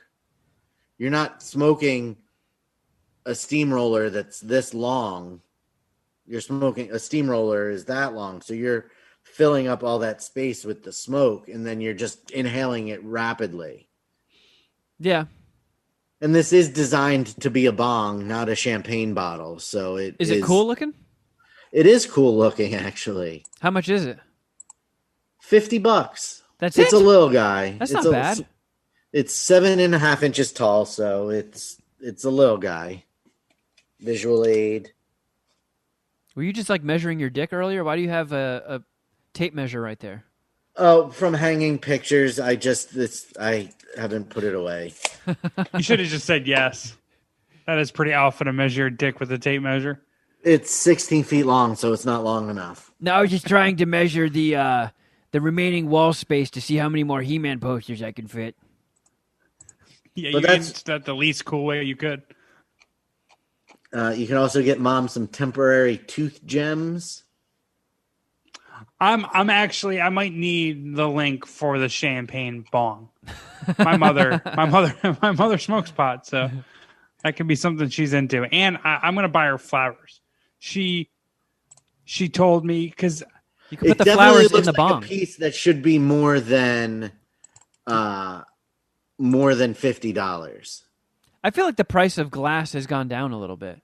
You're not smoking a steamroller that's this long. You're smoking a steamroller is that long, so you're filling up all that space with the smoke, and then you're just inhaling it rapidly.
Yeah.
And this is designed to be a bong, not a champagne bottle. So
is it cool looking?
It is cool looking, actually.
How much is it?
$50.
That's
It's
it?
a little guy.
That's not bad.
It's 7.5 inches tall, so it's a little guy. Visual aid.
Were you just like measuring your dick earlier? Why do you have a tape measure right there?
Oh, from hanging pictures. I haven't put it away.
You should have just said yes. That is pretty alpha to measure your dick with a tape measure.
It's 16 feet long, so it's not long enough.
No, I was just trying to measure the remaining wall space to see how many more He-Man posters I can fit.
Yeah, but that's the least cool way you could.
You can also get Mom some temporary tooth gems.
I might need the link for the champagne bong. My mother smokes pot, so that could be something she's into. And I'm gonna buy her flowers. She told me because
you can put the flowers in the
like
bong.
A piece that should be more than $50.
I feel like the price of glass has gone down a little bit.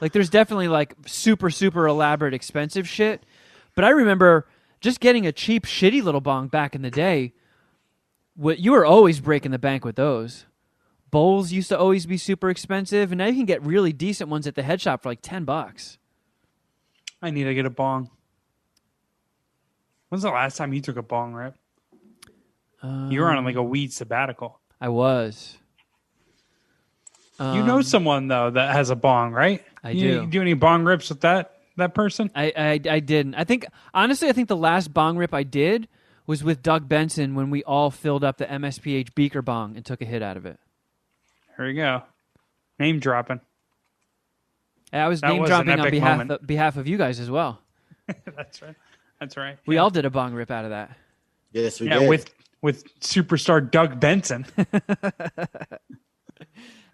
Like there's definitely like super, super elaborate, expensive shit. But I remember just getting a cheap, shitty little bong back in the day. You were always breaking the bank with those. Bowls used to always be super expensive, and now you can get really decent ones at the head shop for like $10.
I need to get a bong. When's the last time you took a bong rip? You were on like a weed sabbatical.
I was.
You know someone though that has a bong, right?
I do.
You do any bong rips with that person?
I didn't. I think the last bong rip I did was with Doug Benson when we all filled up the MSPH beaker bong and took a hit out of it.
There you go. Name dropping.
I was name dropping on behalf of you guys as well.
That's right.
We all did a bong rip out of that.
Yes, we did.
with superstar Doug Benson.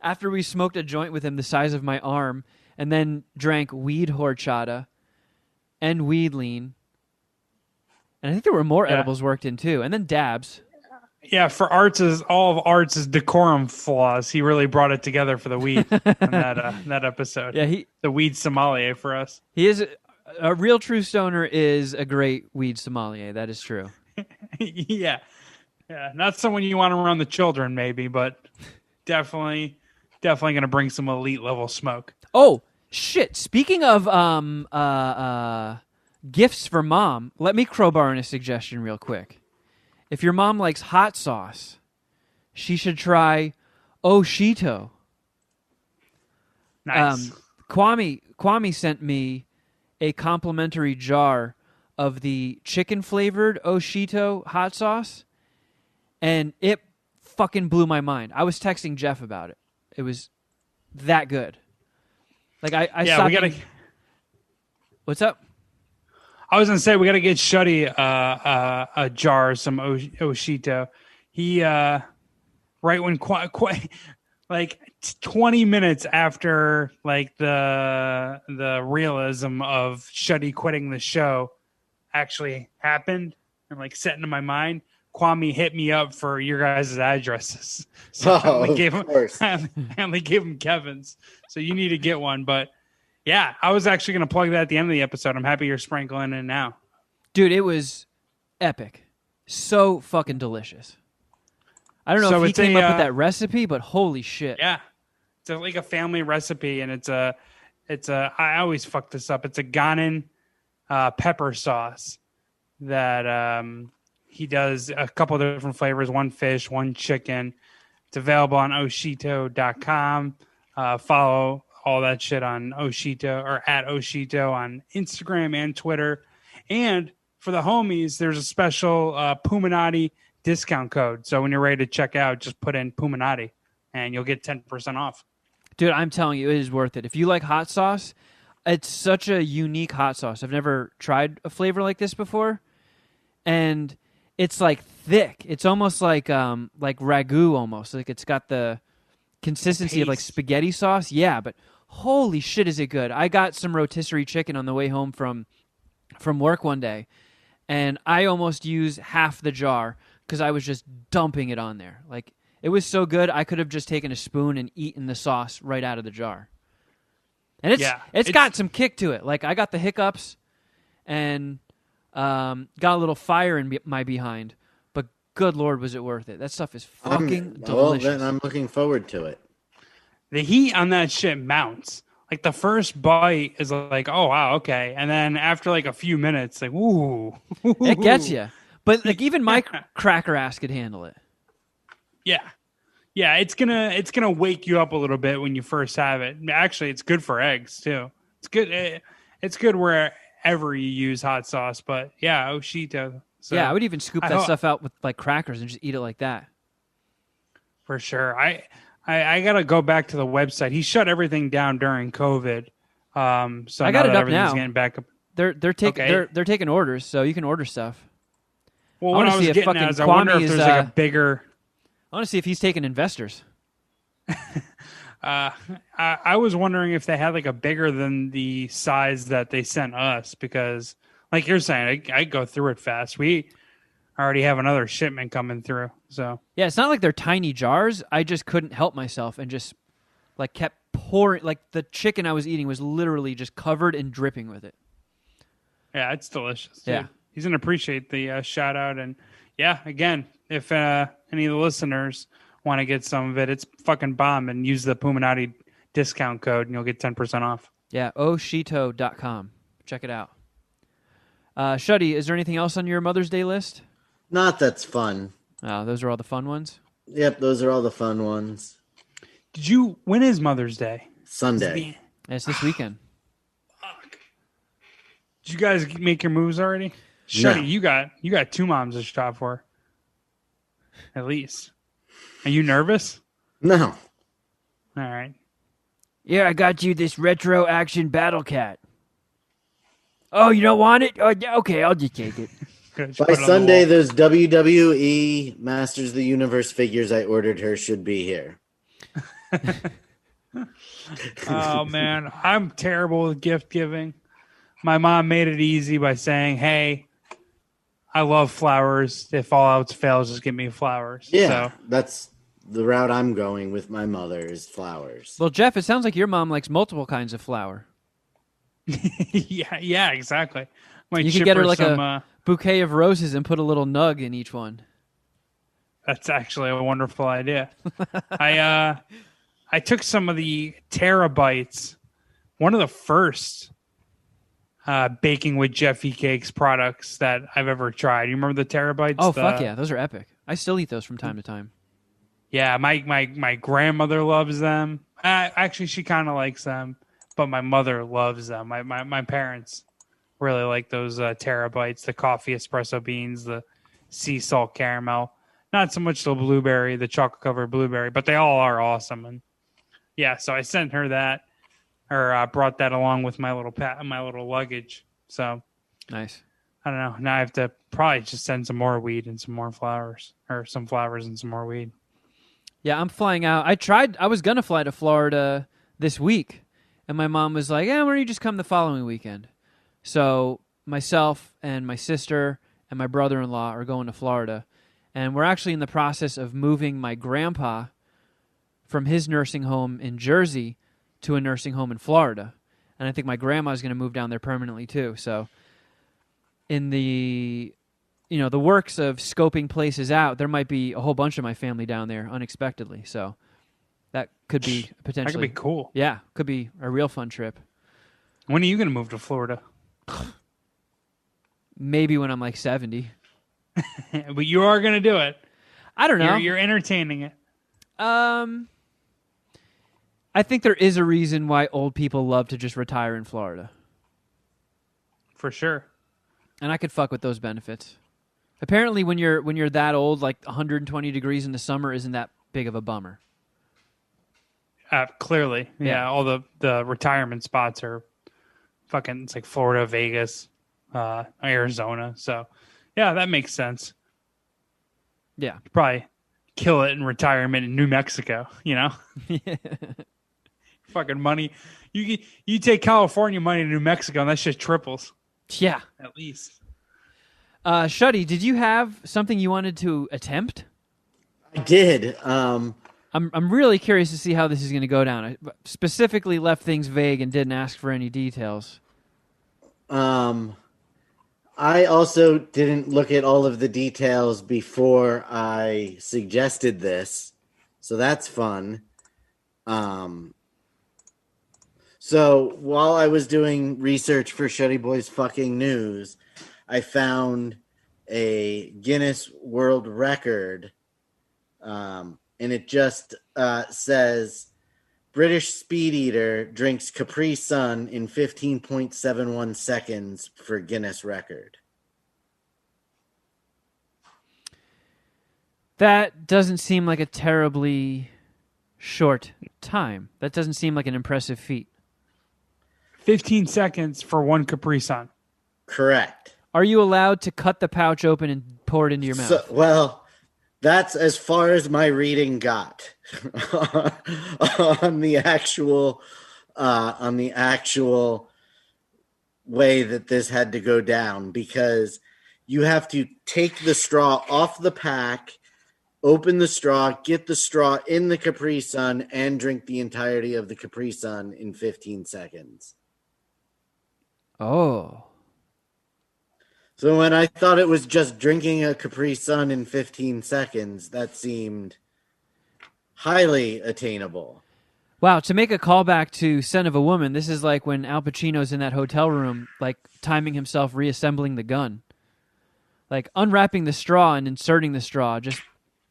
After we smoked a joint with him the size of my arm, and then drank weed horchata and weed lean. And I think there were more edibles worked in too. And then dabs.
Yeah, for all of Art's decorum flaws, he really brought it together for the weed in that episode.
Yeah,
the weed sommelier for us.
He is a real true stoner is a great weed sommelier. That is true.
Yeah. Not someone you want around the children, maybe, but definitely going to bring some elite level smoke.
Oh shit! Speaking of gifts for mom, let me crowbar in a suggestion real quick. If your mom likes hot sauce, she should try Oshito.
Nice.
Kwame sent me a complimentary jar of the chicken flavored Oshito hot sauce, and it fucking blew my mind. I was texting Jeff about it. It was that good. Like
we gotta.
What's up?
I was gonna say we gotta get Shuddy a jar of some Oshito. He right when like 20 minutes after like the realism of Shuddy quitting the show actually happened and like set into my mind, Kwame hit me up for your guys' addresses. So I only gave him Kevin's. So you need to get one. But yeah, I was actually going to plug that at the end of the episode. I'm happy you're sprinkling it now.
Dude, it was epic. So fucking delicious. I don't know if he came up with that recipe, but holy shit.
Yeah. It's like a family recipe, and it's a I always fuck this up. It's a Ghanaian pepper sauce that he does a couple of different flavors, one fish, one chicken. It's available on Oshito.com. Follow all that shit on Oshito or at Oshito on Instagram and Twitter. And for the homies, there's a special Puminati discount code. So when you're ready to check out, just put in Puminati and you'll get 10% off.
Dude, I'm telling you, it is worth it. If you like hot sauce, it's such a unique hot sauce. I've never tried a flavor like this before. And it's like thick. It's almost like ragu almost. Like it's got the consistency of like spaghetti sauce. Yeah, but holy shit is it good. I got some rotisserie chicken on the way home from work one day, and I almost used half the jar because I was just dumping it on there. Like it was so good I could have just taken a spoon and eaten the sauce right out of the jar. And it's got some kick to it. Like I got the hiccups and got a little fire in my behind, but good Lord, was it worth it? That stuff is fucking delicious.
Well, then I'm looking forward to it.
The heat on that shit mounts. Like the first bite is like, oh wow, okay, and then after like a few minutes, like, ooh,
it gets you. But like even my cracker ass could handle it.
Yeah, it's gonna wake you up a little bit when you first have it. Actually, it's good for eggs too. It's good. It's good wherever you use hot sauce. But yeah, Oshito. So
yeah, I would even scoop that stuff out with like crackers and just eat it like that.
For sure. I gotta go back to the website. He shut everything down during COVID. So
I got it up
now.
Getting
back up.
They're taking orders, so you can order stuff.
Well, what I was getting at is I wonder if there's like a bigger.
I want to see if he's taking investors.
I was wondering if they had like a bigger than the size that they sent us, because like you're saying, I go through it fast. We already have another shipment coming through. So
yeah, it's not like they're tiny jars. I just couldn't help myself and just like kept pouring. Like the chicken I was eating was literally just covered and dripping with it.
Yeah, it's delicious. Dude.
Yeah,
he's gonna appreciate the shout out. And yeah, again, if any of the listeners want to get some of it, it's fucking bomb, and use the Puminati discount code and you'll get 10% off.
Yeah, Oshito.com. Check it out. Shuddy, is there anything else on your Mother's Day list?
Not that's fun.
Oh, those are all the fun ones?
Yep, those are all the fun ones.
When is Mother's Day?
Sunday.
It's this weekend.
Fuck. Did you guys make your moves already? Shuddy, no. you got two moms to shop for. At least. Are you nervous?
No.
All right.
Yeah, I got you this retro action battle cat. Oh, you don't want it? Oh, okay, I'll just take it.
By Sunday, those WWE Masters of the Universe figures I ordered her should be here.
Oh, man. I'm terrible with gift giving. My mom made it easy by saying, hey, I love flowers. If all else fails, just give me flowers.
Yeah, that's the route I'm going with my mother is flowers.
Well, Jeff, it sounds like your mom likes multiple kinds of flower.
yeah, exactly.
You could get her like a bouquet of roses and put a little nug in each one.
That's actually a wonderful idea. I took some of the terabytes, one of the first baking with Jeffy Cakes products that I've ever tried. You remember the terabytes?
Oh, fuck yeah. Those are epic. I still eat those from time to time.
Yeah, my grandmother loves them. Actually, she kind of likes them, but my mother loves them. My parents really like those terabytes, the coffee espresso beans, the sea salt caramel. Not so much the blueberry, the chocolate covered blueberry, but they all are awesome. And yeah, so I sent her that, or brought that along with my little luggage. So
nice.
I don't know. Now I have to probably just send some more weed and some more flowers, or some flowers and some more weed.
Yeah, I'm flying out. I was going to fly to Florida this week, and my mom was like, why don't you just come the following weekend? So myself and my sister and my brother-in-law are going to Florida, and we're actually in the process of moving my grandpa from his nursing home in Jersey to a nursing home in Florida. And I think my grandma's going to move down there permanently too. So in the works of scoping places out, there might be a whole bunch of my family down there unexpectedly. So that could be potentially...
That could be cool.
Yeah, could be a real fun trip.
When are you going to move to Florida?
Maybe when I'm like 70.
But you are going to do it.
I don't know.
You're entertaining it.
I think there is a reason why old people love to just retire in Florida.
For sure.
And I could fuck with those benefits. Apparently when you're that old, like 120 degrees in the summer isn't that big of a bummer.
Clearly. Yeah, all the retirement spots are fucking, it's like Florida, Vegas, Arizona. So, yeah, that makes sense.
Yeah.
You'd probably kill it in retirement in New Mexico, you know? Fucking money. You take California money to New Mexico and that shit triples.
Yeah.
At least.
Shuddy, did you have something you wanted to attempt?
I did.
I'm really curious to see how this is going to go down. I specifically left things vague and didn't ask for any details.
I also didn't look at all of the details before I suggested this, so that's fun. So while I was doing research for Shuddyboy's fucking news, I found a Guinness World Record, and it just says British speed eater drinks Capri Sun in 15.71 seconds for Guinness record.
That doesn't seem like a terribly short time. That doesn't seem like an impressive feat.
15 seconds for one Capri Sun.
Correct.
Are you allowed to cut the pouch open and pour it into your mouth?
Well, that's as far as my reading got on the actual way that this had to go down, because you have to take the straw off the pack, open the straw, get the straw in the Capri Sun, and drink the entirety of the Capri Sun in 15 seconds.
Oh.
So when I thought it was just drinking a Capri Sun in 15 seconds, that seemed highly attainable.
Wow, to make a callback to Son of a Woman, this is like when Al Pacino's in that hotel room, like timing himself reassembling the gun. Like unwrapping the straw and inserting the straw, just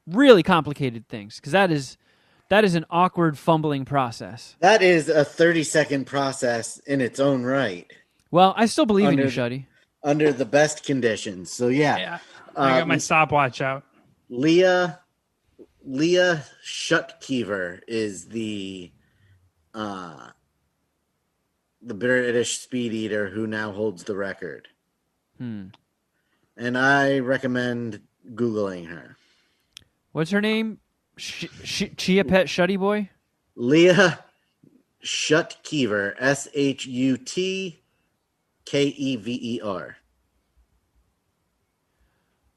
really complicated things, because that is an awkward, fumbling process.
That is a 30-second process in its own right.
Well, I still believe in you, Shuddy.
Under the best conditions. So, yeah.
I got my stopwatch out.
Leah Shutkever is the British speed eater who now holds the record. And I recommend Googling her.
What's her name? Chia Pet Shuddyboy?
Leah Shutkever. Shutkever.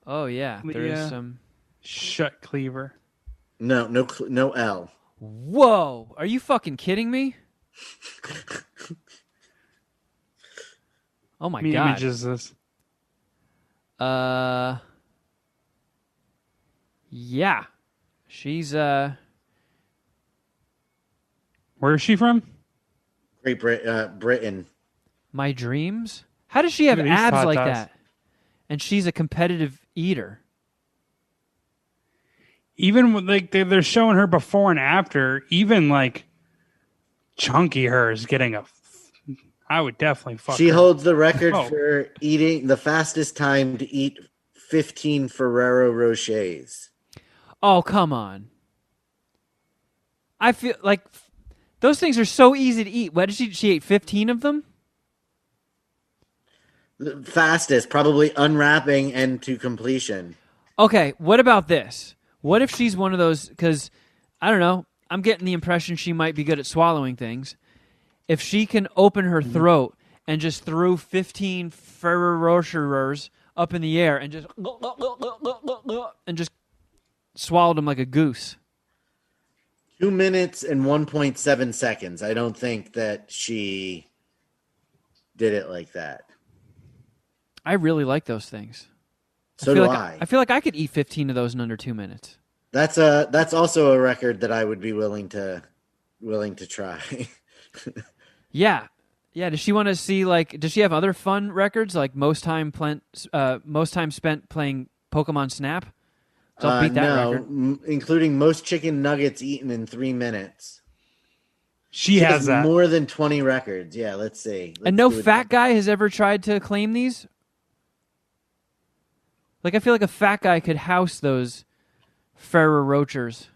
Oh, yeah. There is some...
Shut Cleaver.
No L.
Whoa! Are you fucking kidding me? Oh my god!
Image is this?
Yeah, she's
Where is she from?
Great Britain.
My dreams. How does she have abs like that? And she's a competitive eater.
Even like they're showing her before and after, even like chunky her is getting I would definitely fuck
She
her.
holds the record for eating the fastest time to eat 15 Ferrero Rochers.
Oh, come on. I feel like those things are so easy to eat. What did she ate 15 of them?
The fastest, probably unwrapping and to completion.
Okay, what about this? What if she's one of those, because, I don't know, I'm getting the impression she might be good at swallowing things. If she can open her throat and just threw 15 Ferrero Rochers up in the air and just swallowed them like a goose.
2 minutes and 1.7 seconds. I don't think that she did it like that.
I really like those things.
So do I.
I feel like I could eat 15 of those in under 2 minutes.
That's also a record that I would be willing to try.
Yeah. Does she want to see does she have other fun records like most time spent playing Pokemon Snap? So I'll beat that record.
Including most chicken nuggets eaten in 3 minutes.
She has that.
More than 20 records. Yeah, let's see.
And no fat guy has ever tried to claim these? Like, I feel like a fat guy could house those Ferrero Rochers.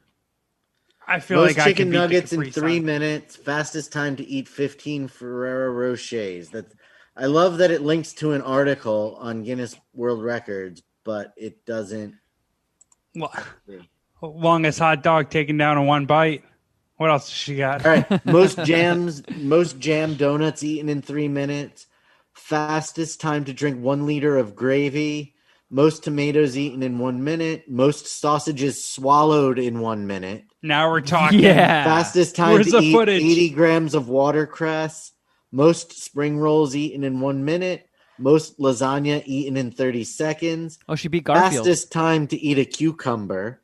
I feel
most
like I
chicken
can beat
nuggets in
Capri
3
Sun.
minutes. Fastest time to eat 15 Ferrero Rochers. I love that it links to an article on Guinness World Records, but it doesn't.
Longest hot dog taken down in one bite. What else has she got?
All right. Most jam donuts eaten in 3 minutes. Fastest time to drink 1 liter of gravy. Most tomatoes eaten in 1 minute. Most sausages swallowed in 1 minute.
Now we're talking.
Yeah.
Fastest time
Where's
to
the
eat
footage?
80 grams of watercress. Most spring rolls eaten in 1 minute. Most lasagna eaten in 30 seconds.
Oh, she beat Garfield.
Fastest time to eat a cucumber.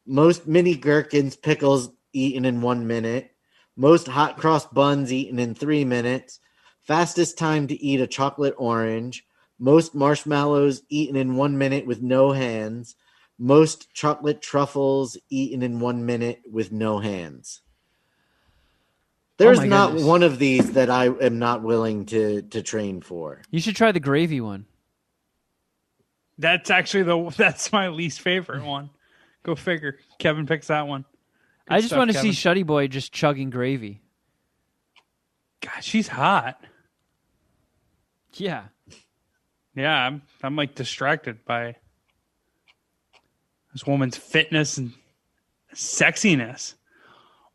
Most mini gherkins, pickles eaten in 1 minute. Most hot cross buns eaten in 3 minutes. Fastest time to eat a chocolate orange. Most marshmallows eaten in 1 minute with no hands. Most chocolate truffles eaten in 1 minute with no hands. There's not
goodness.
one of these that I am not willing to train for.
You should try the gravy one.
That's actually that's my least favorite one. Go figure. Kevin picks that one. Good
I just
stuff,
want to
Kevin.
see Shuddyboy just chugging gravy.
God, she's hot.
Yeah.
Yeah, I'm like distracted by this woman's fitness and sexiness.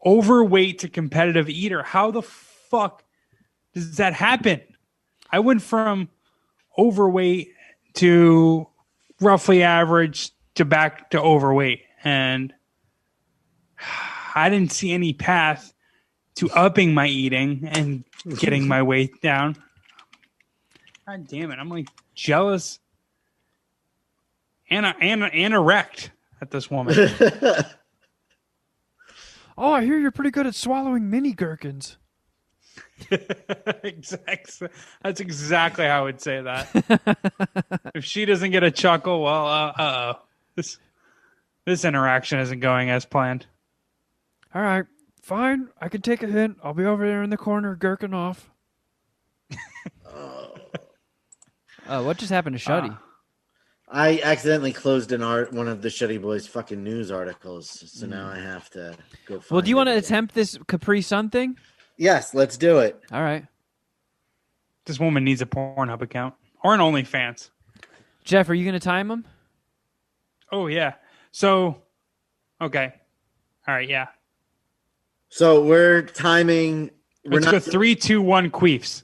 Overweight to competitive eater. How the fuck does that happen? I went from overweight to roughly average to back to overweight, and I didn't see any path to upping my eating and getting my weight down. God damn it. I'm like jealous and erect at this woman.
Oh, I hear you're pretty good at swallowing mini gherkins.
Exactly. That's exactly how I would say that. If she doesn't get a chuckle, well, this interaction isn't going as planned.
All right, fine. I can take a hint. I'll be over there in the corner gherkin off. What just happened to Shuddy?
I accidentally closed one of the Shuddyboy's fucking news articles, so now I have to go find
Well, do you want to
it.
attempt this Capri Sun thing?
Yes, let's do it.
All right.
This woman needs a Pornhub account or an OnlyFans.
Jeff, are you going to time him?
Oh, yeah. So, okay. All right, yeah.
So we're timing.
Let's go 3, 2, 1 queefs.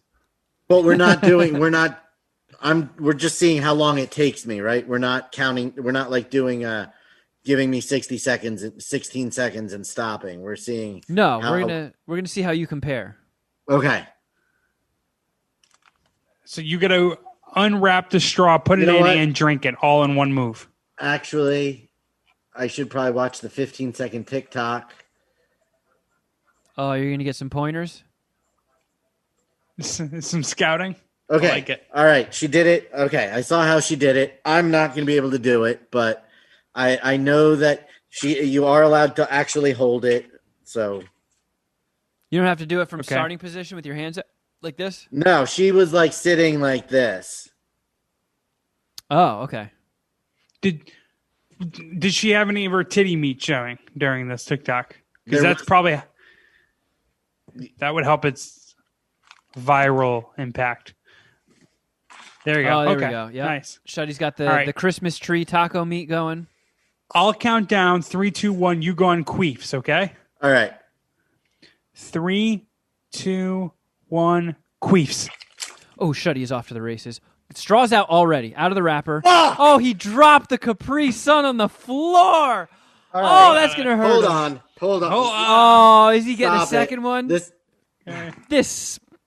But we're not doing. We're just seeing how long it takes me, right? We're not counting. We're not like doing giving me 60 seconds, 16 seconds and stopping. We're seeing.
No, we're gonna see how you compare.
Okay.
So you got to unwrap the straw, put it in, and drink it all in one move.
Actually, I should probably watch the 15-second TikTok.
Oh, you're gonna get some pointers?
Some scouting.
Okay.
I like it.
All right. She did it. Okay. I saw how she did it. I'm not going to be able to do it, but I know that you are allowed to actually hold it. So
You don't have to do it from starting position with your hands like this?
no, she was like sitting like this.
Oh, okay.
Did she have any of her titty meat showing during this TikTok? Because
There
that's probably that would help its viral impact. There you go.
Oh, there
okay.
we go. Yeah.
Nice.
Shuddy's got the,
All right.
the Christmas tree taco meat going.
I'll count down 3, 2, 1. You go on queefs, okay?
All right.
3, 2, 1. Queefs.
Oh, Shuddy is off to the races. Straw's out already, out of the wrapper. Oh, he dropped the Capri Sun on the floor. Oh, that's going to hurt.
Hold
him.
on. Hold on.
Oh, is he getting
Stop
a second
it.
one?
This.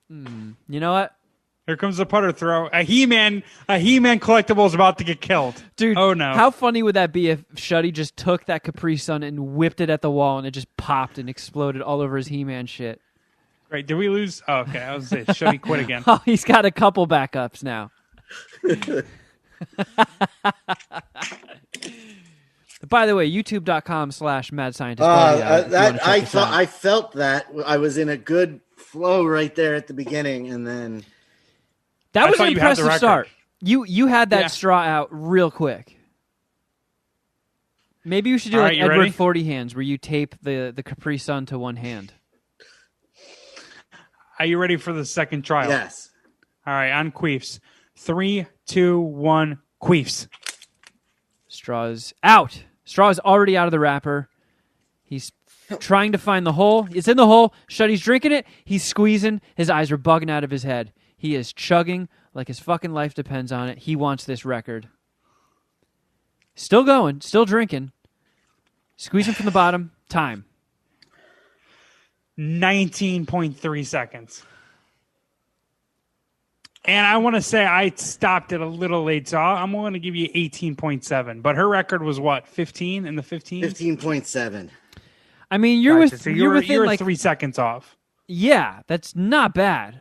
You know what?
Here comes the putter throw. A He-Man collectible is about to get killed.
Dude,
oh no.
How funny would that be if Shuddy just took that Capri Sun and whipped it at the wall and it just popped and exploded all over his He-Man shit?
Right, did we lose? Oh, okay, I was going to say, Shuddy quit again.
Oh, he's got a couple backups now. By the way, youtube.com/madscientist.
I felt that I was in a good flow right there at the beginning, and then
that was
thought
an
you had the
impressive
record.
start. You had that straw out real quick. Maybe we should do
All
like
right, you
Edward
ready?
40 hands, where you tape the Capri Sun to one hand.
Are you ready for the second trial?
yes.
All right, on queefs. 3, 2, 1, queefs.
Straw's out. Straw is already out of the wrapper. He's trying to find the hole. It's in the hole. Shuddy's drinking it. He's squeezing. His eyes are bugging out of his head. He is chugging like his fucking life depends on it. He wants this record. Still going. Still drinking. Squeezing from the bottom. Time.
19.3 seconds. And I want to say I stopped it a little late, so I'm going to give you 18.7. But her record was what, 15 in the 15?
15.7.
I mean, you're
Gotcha.
with
So
you're within
you're
like
3 seconds off.
Yeah, that's not bad.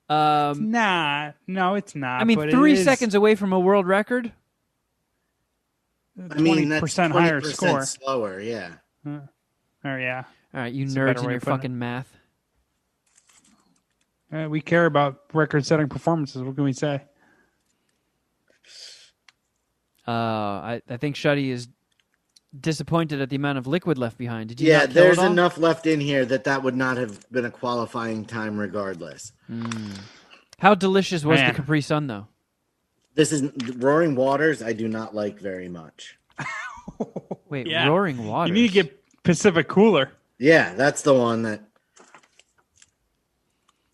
Nah, no, it's not.
I mean,
but
3
it is
seconds away from a world record.
20%
that's 20%
higher score.
slower, yeah.
Oh, yeah.
All right, you
That's a
nerds
better
in
way
your
of putting
fucking math.
We care about record-setting performances. What can we say?
I think Shuddy is disappointed at the amount of liquid left behind. Did you
Yeah,
not kill
there's
it all?
enough left in here that would not have been a qualifying time regardless.
How delicious was
Man.
the Capri Sun, though?
This is Roaring Waters. I do not like very much.
Wait,
Yeah.
Roaring Waters.
You need to get Pacific Cooler.
Yeah, that's the one that.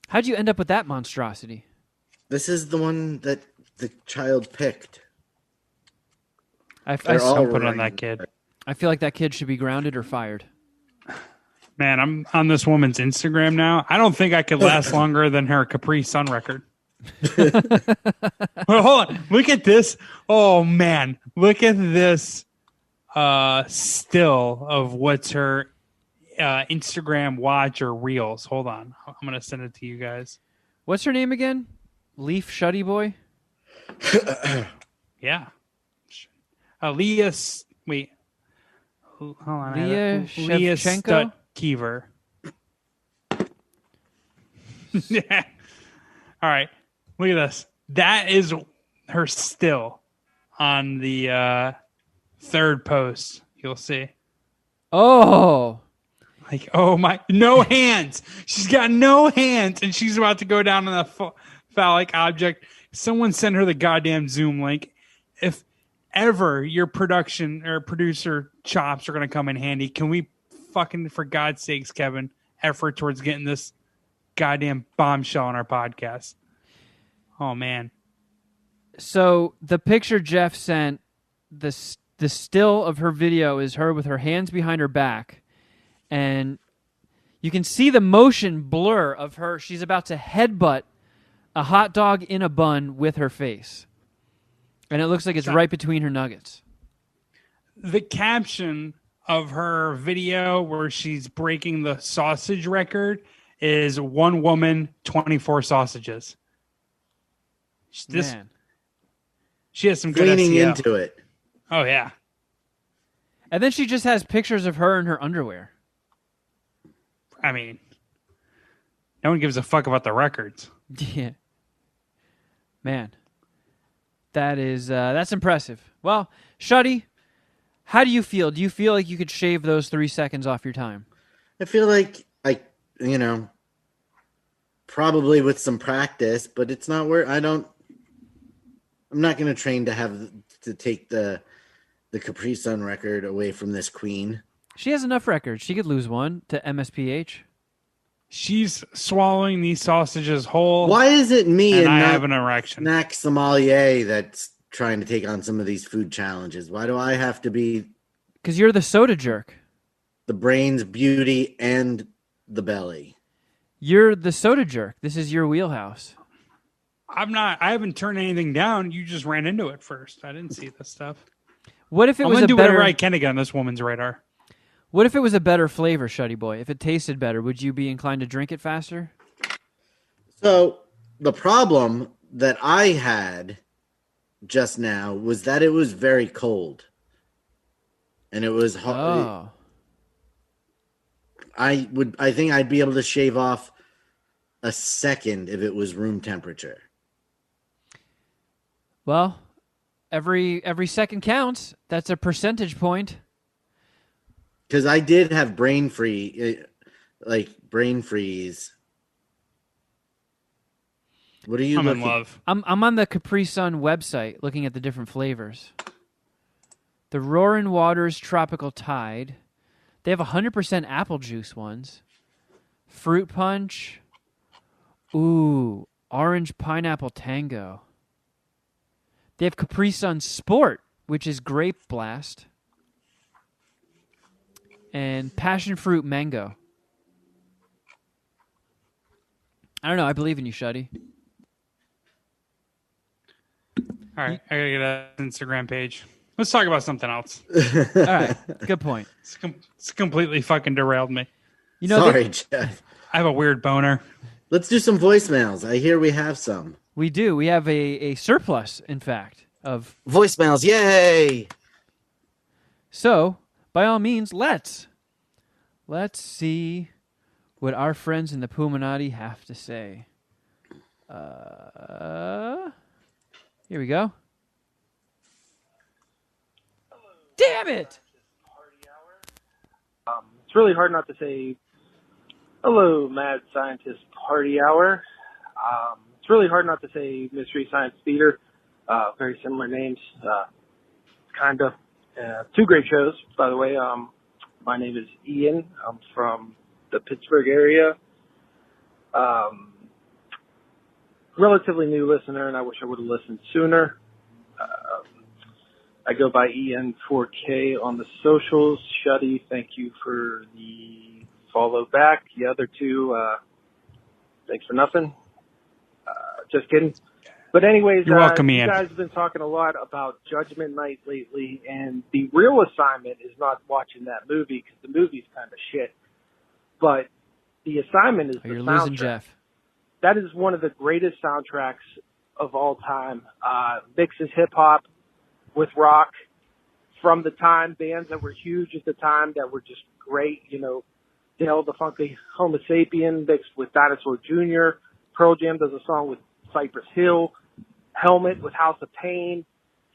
How'd you end up with that monstrosity?
This is the one that the child picked.
I
They're all
Don't put it on
roaring.
that kid.
feel like that kid should be grounded or fired.
Man, I'm on this woman's Instagram now. I don't think I could last longer than her Capri Sun record. Well, hold on. Look at this. Oh, man. Look at this still of what's her Instagram watch or reels. Hold on. I'm going to send it to you guys.
What's her name again? Leaf Shuddyboy?
Yeah. Leah. Wait. Hold on.
Leah
Leah
Shevchenko?
Stutkever. Yeah. All right. Look at this. That is her still on the third post. You'll see.
Oh,
Like, oh my, no hands. She's got no hands, and she's about to go down on the phallic object. Someone send her the goddamn Zoom link. If ever your production or producer chops are going to come in handy, can we fucking, for God's sakes, Kevin, effort towards getting this goddamn bombshell on our podcast? Oh, man.
so the picture Jeff sent, the still of her video is her with her hands behind her back, and you can see the motion blur of her. She's about to headbutt a hot dog in a bun with her face, and it looks like it's right between her nuggets.
The caption of her video where she's breaking the sausage record is one woman, 24 sausages.
Man.
She has some good
Leaning
SEO.
into it.
Oh, yeah.
And then she just has pictures of her in her underwear.
I mean, no one gives a fuck about the records.
Yeah. Man. That's impressive. Well, Shuddy, how do you feel? Do you feel like you could shave those 3 seconds off your time?
I feel like probably with some practice, but it's not where I'm not going to train to take the Capri Sun record away from this queen.
She has enough records. She could lose one to MSPH.
She's swallowing these sausages whole.
Why is it me
And
and
I
not
have an erection.
Snack Sommelier that's trying to take on some of these food challenges? Why do I have to be
Because you're the soda jerk.
the brains, beauty, and the belly?
You're the soda jerk. This is your wheelhouse.
I'm not. I haven't turned anything down. You just ran into it first. I didn't see this stuff.
What if it
I'm
was
going
a
to do
better?
whatever I can to get on this woman's radar.
What if it was a better flavor, Shuddyboy? If it tasted better, would you be inclined to drink it faster?
So the problem that I had just now was that it was very cold. and it was
Oh.
I think I'd be able to shave off a second if it was room temperature.
Well, every second counts. That's a percentage point.
Because I did have brain freeze. What are you
I'm
looking?
in love.
I'm on the Capri Sun website looking at the different flavors. The Roaring Waters Tropical Tide. They have 100% apple juice ones. Fruit Punch. Ooh, Orange Pineapple Tango. They have Capri Sun Sport, which is Grape Blast. And Passion Fruit Mango. I don't know. I believe in you, Shuddy.
All right, I gotta get an Instagram page. Let's talk about something else.
All right, good point.
It's completely fucking derailed me.
You know,
Sorry, Jeff.
I have a weird boner.
Let's do some voicemails. I hear we have some.
we do. We have a surplus, in fact, of.
Voicemails, yay!
So, by all means, let's see what our friends in the Puminati have to say. Here we go. Damn it!
It's really hard not to say, hello, Mad Scientist Party Hour. It's really hard not to say Mystery Science Theater. Very similar names, kind of. Two great shows, by the way. My name is Ian. I'm from the Pittsburgh area. Relatively new listener, and I wish I would have listened sooner. I go by EN4K on the socials. Shuddy, thank you for the follow back. The other two, thanks for nothing. Just kidding. But anyways,
You're welcome,
you
Ian.
guys have been talking a lot about Judgment Night lately, and the real assignment is not watching that movie because the movie's kind of shit. But the assignment is the
You're
soundtrack.
losing Jeff.
That is one of the greatest soundtracks of all time. Mixes hip hop with rock from the time, bands that were huge at the time that were just great, you know, Dale the Funky Homo Sapien mixed with Dinosaur Jr. Pearl Jam does a song with Cypress Hill, Helmet with House of Pain,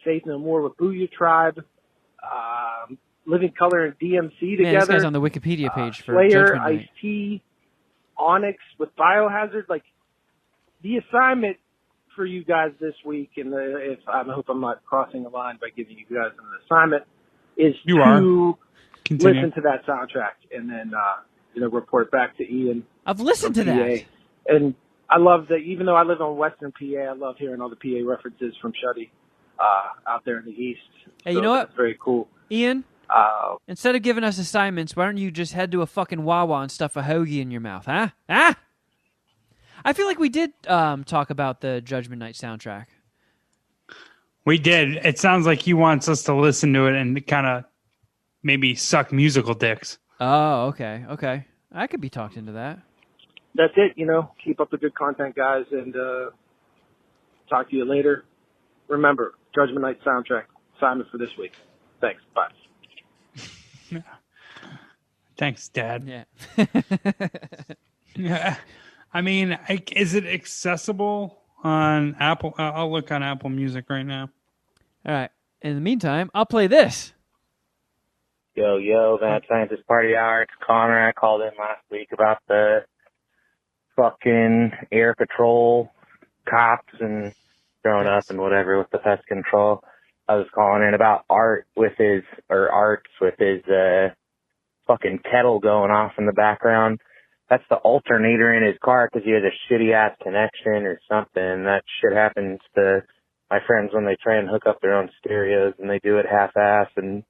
Faith No More with Booyah Tribe, Living Color and DMC together.
Man, this guy's on the Wikipedia page for
Slayer,
Judgment Night.
Ice-T, Onyx with Biohazard. Like, the assignment for you guys this week, and I hope I'm not crossing a line by giving you guys an assignment, is
You
to
are. Continue.
listen to that soundtrack and then report back to Ian.
I've listened to
from
that.
PA. And I love that, even though I live on Western PA, I love hearing all the PA references from Shuddy out there in the East.
Hey,
so
you know what?
That's very cool.
Ian, instead of giving us assignments, why don't you just head to a fucking Wawa and stuff a hoagie in your mouth, huh? Ah! I feel like we did talk about the Judgment Night soundtrack.
We did. It sounds like he wants us to listen to it and kind of maybe suck musical dicks.
Oh, okay. I could be talked into that.
That's it, keep up the good content, guys, and talk to you later. Remember, Judgment Night soundtrack, assignment for this week. Thanks, bye.
Thanks, Dad.
Yeah.
Yeah. I mean, is it accessible on Apple? I'll look on Apple Music right now.
All right. In the meantime, I'll play this.
Yo, Mad Scientist Party Hour. It's Connor. I called in last week about the fucking air patrol cops and throwing up and whatever with the pest control. I was calling in about Arts with his fucking kettle going off in the background. That's the alternator in his car because he has a shitty ass connection or something. That shit happens to my friends when they try and hook up their own stereos and they do it half-ass. And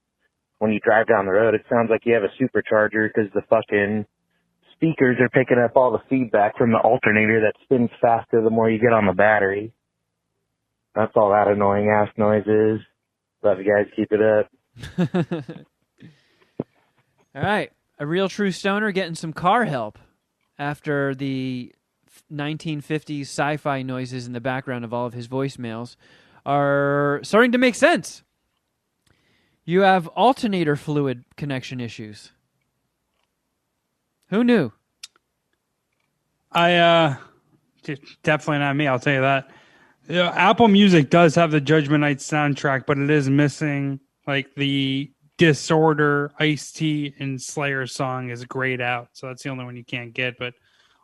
when you drive down the road, it sounds like you have a supercharger because the fucking speakers are picking up all the feedback from the alternator that spins faster the more you get on the battery. That's all that annoying ass noise is. Love you guys. Keep it up.
All right. A real true stoner getting some car help after the 1950s sci-fi noises in the background of all of his voicemails are starting to make sense. You have alternator fluid connection issues. Who knew?
Definitely not me, I'll tell you that. Apple Music does have the Judgment Night soundtrack, but it is missing like the Disorder, Ice-T, and Slayer song is grayed out. So that's the only one you can't get, but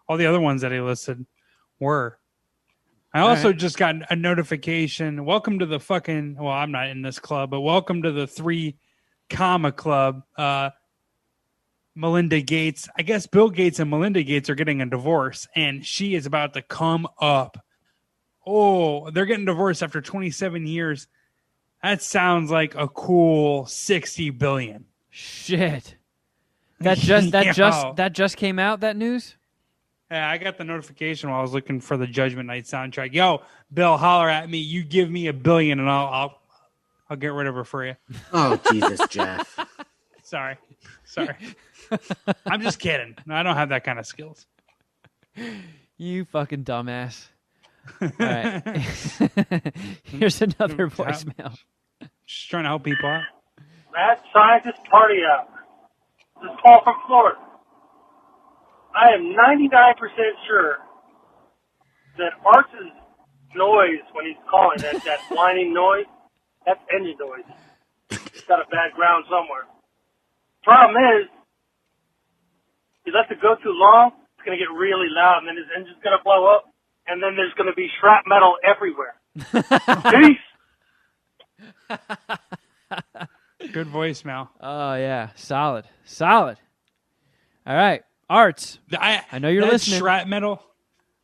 all the other ones that he listed were. I also just got a notification. Welcome to the fucking, well, I'm not in this club, but welcome to the 3 Comma Club. Melinda Gates, I guess Bill Gates and Melinda Gates are getting a divorce, and she is about to come up. Oh, they're getting divorced after 27 years. That sounds like a cool 60 billion.
Shit. That just came out, that news?
Yeah, I got the notification while I was looking for the Judgment Night soundtrack. Yo, Bill, holler at me. You give me $1 billion and I'll get rid of her for you.
Oh, Jesus, Jeff.
Sorry. I'm just kidding. No, I don't have that kind of skills.
You fucking dumbass. All right. Here's another voicemail.
Just trying to help people out.
Mad Scientist Party Hour. This is Paul from Florida. I am 99% sure that Art's noise when he's calling, that whining noise, that's engine noise. It's got a bad ground somewhere. Problem is, he lets it go too long, it's going to get really loud, and then his engine's going to blow up, and then there's going to be shrapnel everywhere. Peace!
Good voicemail.
Oh, yeah. Solid. All right. Arts. I know you're listening.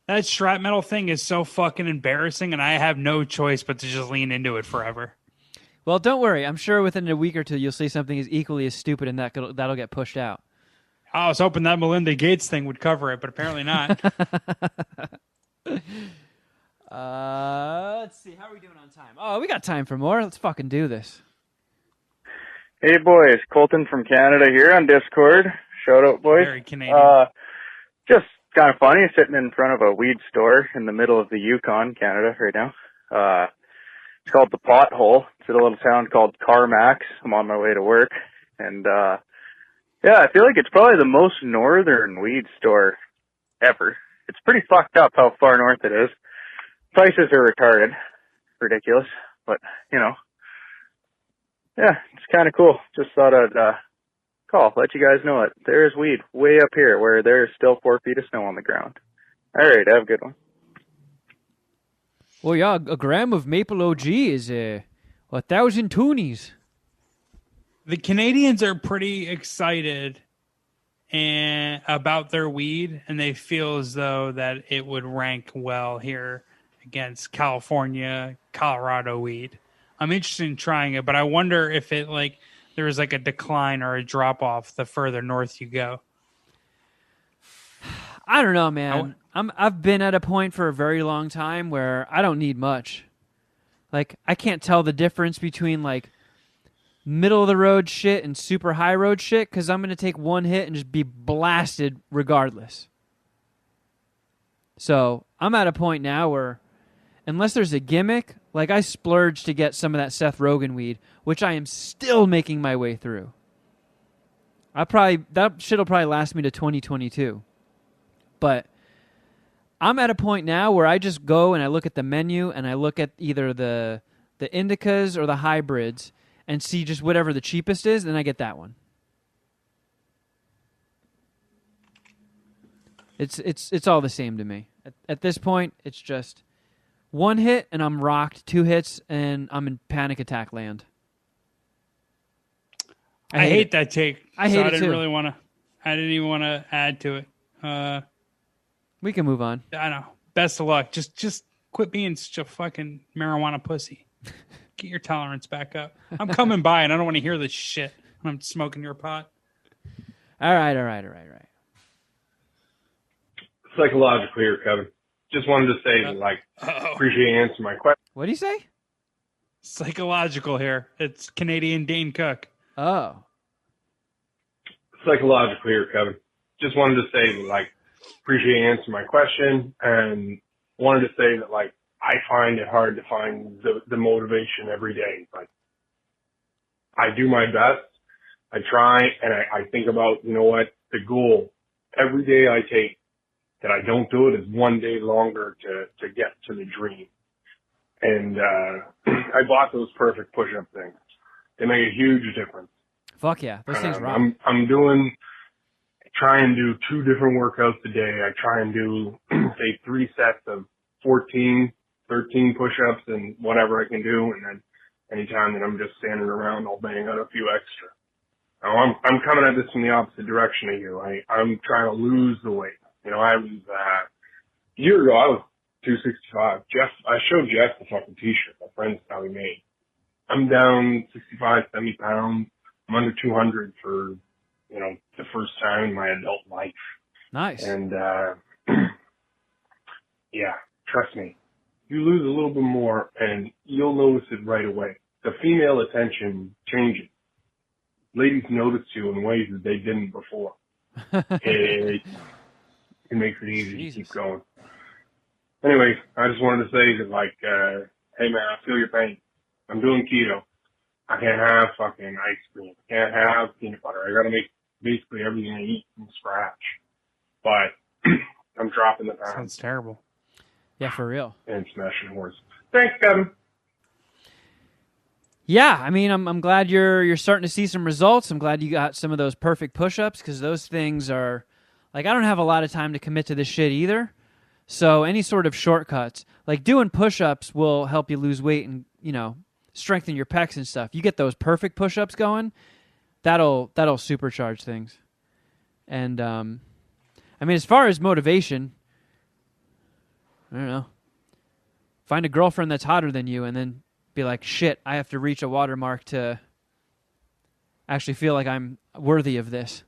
That shrapnel thing is so fucking embarrassing, and I have no choice but to just lean into it forever.
Well, don't worry. I'm sure within a week or two you'll see something as equally as stupid, and that'll get pushed out.
I was hoping that Melinda Gates thing would cover it, but apparently not.
Let's see. How are we doing on time? Oh, we got time for more. Let's fucking do this.
Hey, boys. Colton from Canada here on Discord. Shout out, boys.
Very Canadian.
Just kind of funny, sitting in front of a weed store in the middle of the Yukon, Canada, right now. It's called the Pothole. It's in a little town called Carmax. I'm on my way to work. And, yeah, I feel like it's probably the most northern weed store ever. It's pretty fucked up how far north it is. Prices are retarded. Ridiculous. But, you know, yeah, it's kind of cool. Just thought I'd call, let you guys know it. There is weed way up here where there's still 4 feet of snow on the ground. All right, have a good one.
Well, yeah, a gram of Maple OG is 1,000 toonies.
The Canadians are pretty excited about their weed, and they feel as though that it would rank well here against California, Colorado weed. I'm interested in trying it, but I wonder if it there is a decline or a drop off the further north you go.
I don't know, man. I've been at a point for a very long time where I don't need much. I can't tell the difference between middle of the road shit and super high road shit because I'm going to take one hit and just be blasted regardless. So I'm at a point now where unless there's a gimmick, I splurged to get some of that Seth Rogen weed, which I am still making my way through. That shit'll probably last me to 2022. But I'm at a point now where I just go and I look at the menu and I look at either the indicas or the hybrids and see just whatever the cheapest is, and I get that one. It's all the same to me. At this point, it's just one hit and I'm rocked, 2 hits and I'm in panic attack land.
I hate that take.
I hate it
didn't
too.
really want to. I didn't even want to add to it.
We can move on.
I know. Best of luck. Just quit being such a fucking marijuana pussy. Get your tolerance back up. I'm coming by and I don't want to hear this shit when I'm smoking your pot.
All right.
Psychological here, Kevin. Just wanted to say, appreciate you answering my question.
What do you say?
Psychological here. It's Canadian Dane Cook.
Oh.
Psychological here, Kevin. Just wanted to say, appreciate you answering my question, and wanted to say that, I find it hard to find the motivation every day. I do my best. I try, and I think about, you know what, the goal. Every day I take that I don't do it is one day longer to get to the dream. And I bought those perfect push-up things. They make a huge difference.
Fuck yeah, those things rock.
Try and do 2 different workouts a day. I try and do, say, 3 sets of 14, 13 push-ups and whatever I can do. And then anytime that I'm just standing around, I'll bang out a few extra. Now, I'm coming at this from the opposite direction of you. I'm trying to lose the weight. You know, I was, a year ago, I was 265. I showed Jeff the fucking t-shirt my friend's probably made. I'm down 65, 70 pounds. I'm under 200 for, you know, the first time in my adult life.
Nice.
And, yeah, trust me. You lose a little bit more and you'll notice it right away. The female attention changes. Ladies notice you in ways that they didn't before. It makes it easy to keep going. Anyway, I just wanted to say that, like, hey man, I feel your pain. I'm doing keto. I can't have fucking ice cream. I can't have peanut butter. I gotta make basically everything I eat from scratch. But I'm dropping the pounds.
Sounds terrible.
Yeah, for real.
And smashing horse. Thanks, Kevin.
Yeah, I mean, I'm glad you're starting to see some results. I'm glad you got some of those perfect push-ups because those things are, like, I don't have a lot of time to commit to this shit either. So any sort of shortcuts, like doing push-ups will help you lose weight and, you know, strengthen your pecs and stuff. You get those perfect push-ups going, that'll supercharge things. And, I mean, as far as motivation, I don't know. Find a girlfriend that's hotter than you and then be like, shit, I have to reach a watermark to actually feel like I'm worthy of this.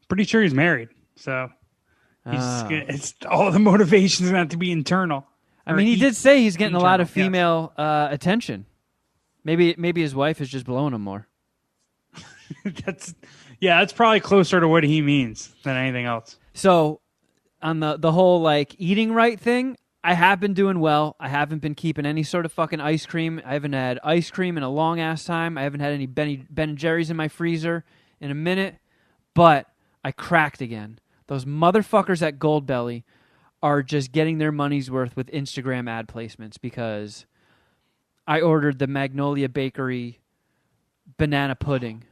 Pretty sure he's married, so it's all the motivations have to be internal.
I mean, he did say he's getting a lot of female attention. Maybe his wife is just blowing him more.
That's probably closer to what he means than anything else.
So on the whole like eating right thing, I have been doing well. I haven't been keeping any sort of fucking ice cream. I haven't had ice cream in a long ass time. I haven't had any Ben and Jerry's in my freezer in a minute. But I cracked again. Those motherfuckers at Goldbelly are just getting their money's worth with Instagram ad placements because I ordered the Magnolia Bakery banana pudding.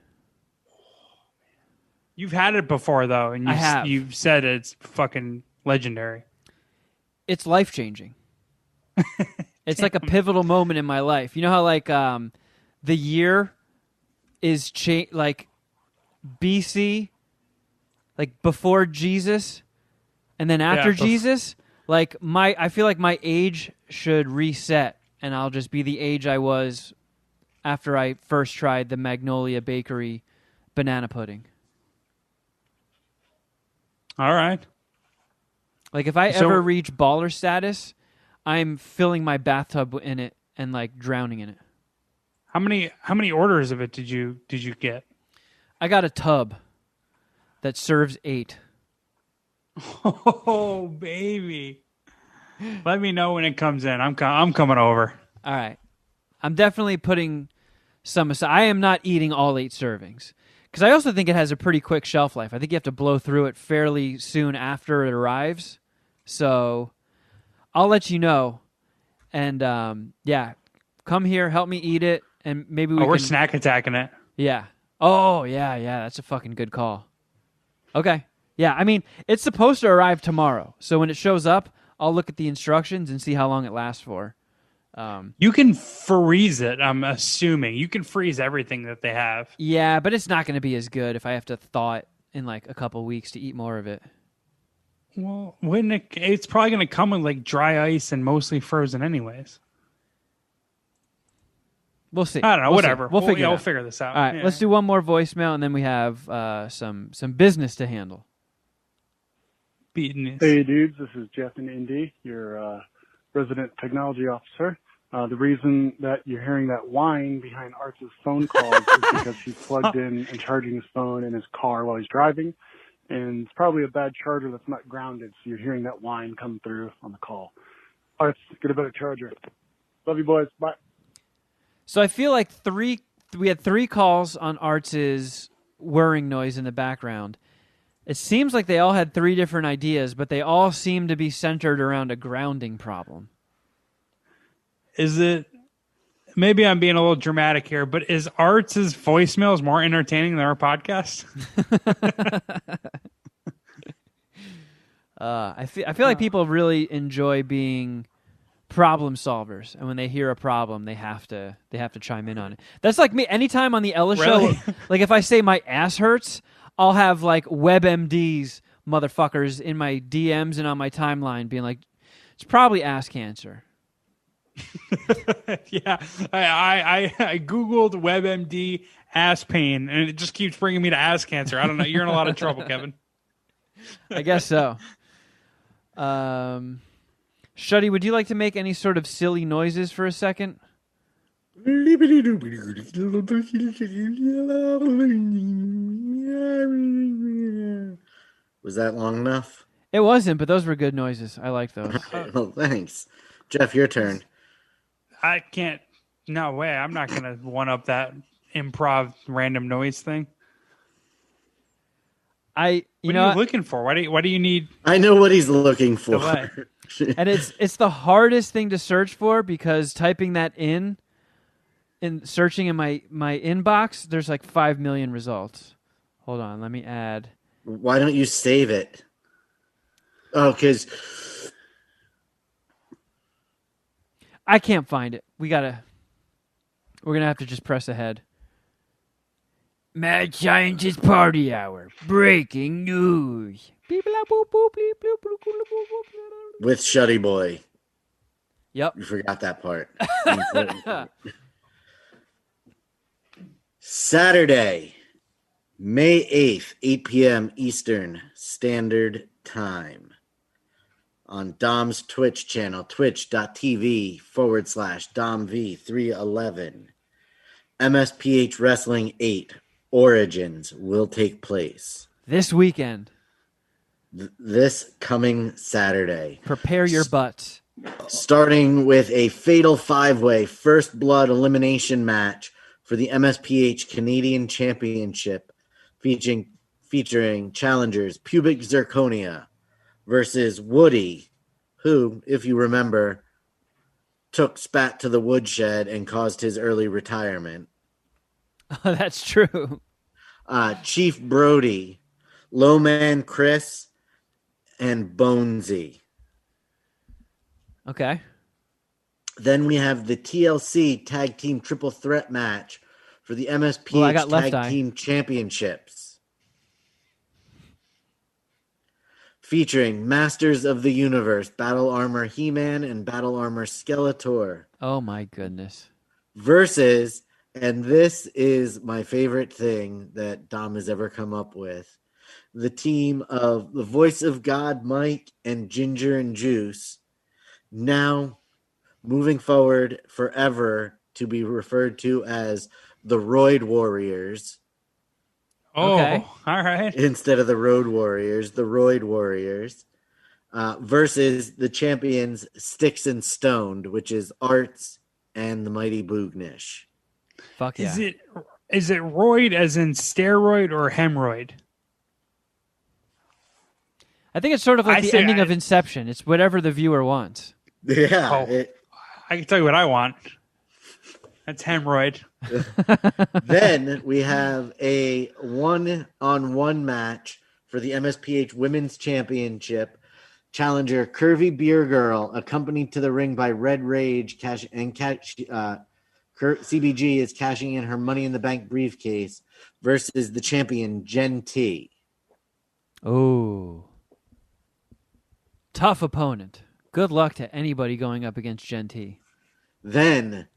You've had it before, though, and you've said it's fucking legendary.
It's life-changing. It's like a pivotal moment in my life. You know how, like, the year is like BC, like before Jesus, and then after Jesus? Like, I feel like my age should reset, and I'll just be the age I was after I first tried the Magnolia Bakery banana pudding.
All right.
Like, if I ever reach baller status, I'm filling my bathtub in it and, like, drowning in it.
How many orders of it did you get?
I got a tub that serves 8.
Oh, baby. Let me know when it comes in. I'm coming over.
All right. I'm definitely putting some aside. I am not eating all 8 servings. Because I also think it has a pretty quick shelf life. I think you have to blow through it fairly soon after it arrives. So I'll let you know. And, come here, help me eat it, and maybe we're
snack attacking it.
Yeah. Oh, yeah, that's a fucking good call. Okay. Yeah, I mean, it's supposed to arrive tomorrow. So when it shows up, I'll look at the instructions and see how long it lasts for.
You can freeze it, I'm assuming. You can freeze everything that they have.
Yeah, but it's not going to be as good if I have to thaw it in like a couple weeks to eat more of it.
Well, it's probably going to come with like dry ice and mostly frozen anyways.
We'll see.
I don't know, whatever.
We'll figure it out.
We'll figure this out.
All right, let's do one more voicemail, and then we have some business to handle.
Business.
Hey, dudes. This is Jeff in Indy, your resident technology officer. The reason that you're hearing that whine behind Art's phone calls is because he's plugged in and charging his phone in his car while he's driving, and it's probably a bad charger that's not grounded, so you're hearing that whine come through on the call. Art, get a better charger. Love you, boys. Bye.
So I feel like we had 3 calls on Arts's whirring noise in the background. It seems like they all had 3 different ideas, but they all seem to be centered around a grounding problem.
Is it? Maybe I'm being a little dramatic here, but is Arts's voicemails more entertaining than our podcast?
I feel like people really enjoy being problem solvers, and when they hear a problem, they have to chime in on it. That's like me. Anytime on the Ella
Really?
show, like if I say my ass hurts, I'll have like WebMDs motherfuckers in my DMs and on my timeline being like, it's probably ass cancer.
Yeah, I googled WebMD ass pain, and it just keeps bringing me to ass cancer. I don't know. You're in a lot of trouble, Kevin.
I guess so. Shuddy, would you like to make any sort of silly noises for a second?
Was that long enough?
It wasn't, but those were good noises. I like those.
Well, thanks. Jeff, your turn.
I can't. No way. I'm not gonna one up that improv random noise thing. What are you looking for? Why do you need?
I know what he's looking for.
And it's the hardest thing to search for because typing that in searching in my inbox, there's like 5 million results. Hold on, let me add.
Why don't you save it? Oh, because
I can't find it. We're gonna have to just press ahead. Mad Scientist Party Hour. Breaking news.
with Shuddyboy.
Yep.
You forgot that part. Saturday, May 8th, 8 p.m. Eastern Standard Time. On Dom's Twitch channel, twitch.tv/DomV311. MSPH Wrestling 8 Origins will take place
this weekend.
This coming Saturday.
Prepare your butts.
Starting with a fatal 5-way first blood elimination match for the MSPH Canadian Championship, featuring challengers Pubic Zirconia versus Woody, who, if you remember, took Spat to the woodshed and caused his early retirement.
Oh, that's true.
Chief Brody, Lowman Chris, and Bonesy.
Okay.
Then we have the TLC Tag Team Triple Threat match for the MSPH Tag Team Championships. Featuring Masters of the Universe, Battle Armor He-Man and Battle Armor Skeletor.
Oh my goodness.
Versus, and this is my favorite thing that Dom has ever come up with, the team of the Voice of God, Mike, and Ginger and Juice, now moving forward forever to be referred to as the Roid Warriors.
Oh, okay. All right.
Instead of the Road Warriors, the Roid Warriors, versus the champions Sticks and Stoned, which is Arts and the Mighty Boognish.
Fuck yeah.
Is it roid as in steroid or hemorrhoid?
I think it's sort of like the ending of Inception. It's whatever the viewer wants.
Yeah.
I can tell you what I want. That's hemorrhoid.
Then we have a one-on-one match for the MSPH Women's Championship. Challenger Curvy Beer Girl, accompanied to the ring by Red Rage, CBG is cashing in her Money in the Bank briefcase versus the champion Jen T.
Oh. Tough opponent. Good luck to anybody going up against Jen T.
Then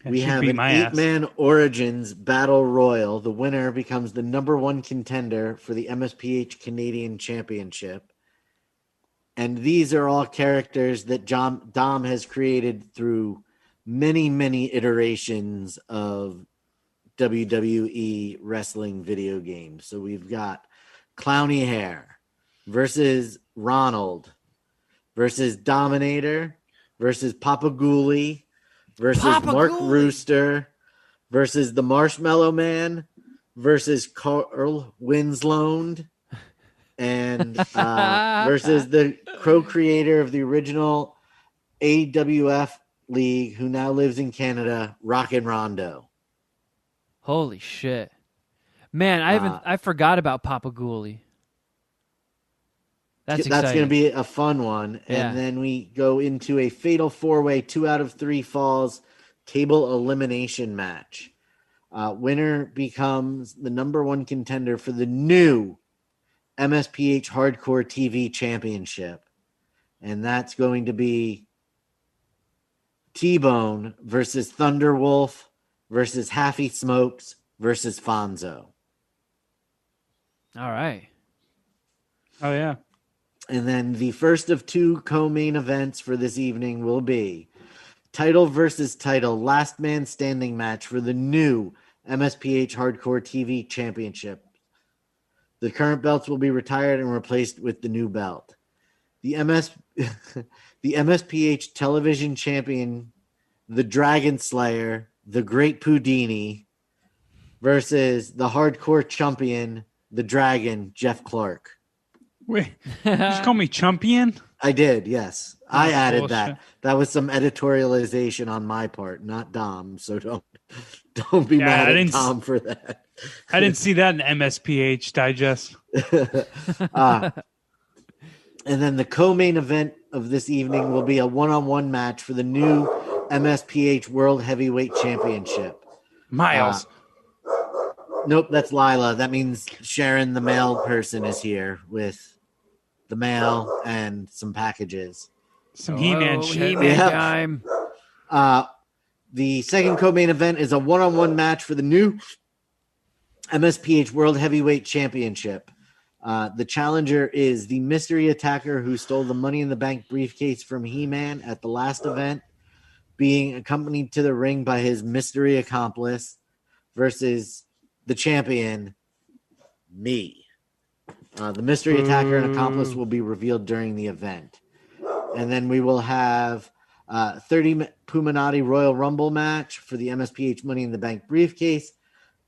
we have an 8-man Origins Battle Royal. The winner becomes the #1 contender for the MSPH Canadian Championship. And these are all characters that Dom has created through many, many iterations of WWE wrestling video games. So we've got Clowny Hair versus Ronald versus Dominator versus Papa Ghoulie versus
Papa
Mark
Ghoulie.
Rooster versus the Marshmallow Man versus Carl Winslow and versus the co-creator of the original AWF League, who now lives in Canada, Rockin' Rondo.
Holy shit. Man, I forgot about Papa Ghoulie. That's
going to
exciting.
be a fun one.
Yeah.
And then we go into a fatal 4-way, 2 out of 3 falls table elimination match. Winner becomes the number 1 contender for the new MSPH Hardcore TV Championship. And that's going to be T-Bone versus Thunderwolf versus Happy Smokes versus Fonzo.
All right.
Oh, yeah.
And then the first of 2 co-main events for this evening will be title versus title last man standing match for the new MSPH Hardcore TV Championship. The current belts will be retired and replaced with the new belt. The MSPH television champion, the Dragon Slayer, the Great Pudini, versus the hardcore champion, the Dragon, Jeff Clark.
Wait, you just call me Chumpian?
I did, yes. I added
bullshit.
that. That was some editorialization on my part, not Dom. So don't be mad at Dom for that.
I didn't see that in MSPH Digest.
And then the co-main event of this evening will be a one-on-one match for the new MSPH World Heavyweight Championship.
Miles.
Nope, that's Lila. That means Sharon, the mail person, is here with the mail and some packages.
Some He-Man shit.
He-Man time.
The second co-main event is a one-on-one match for the new MSPH World Heavyweight Championship. The challenger is the mystery attacker who stole the Money in the Bank briefcase from He-Man at the last event, being accompanied to the ring by his mystery accomplice versus the champion, me. The mystery attacker and accomplice will be revealed during the event. And then we will have 30 Puminati Royal Rumble match for the MSPH Money in the Bank briefcase,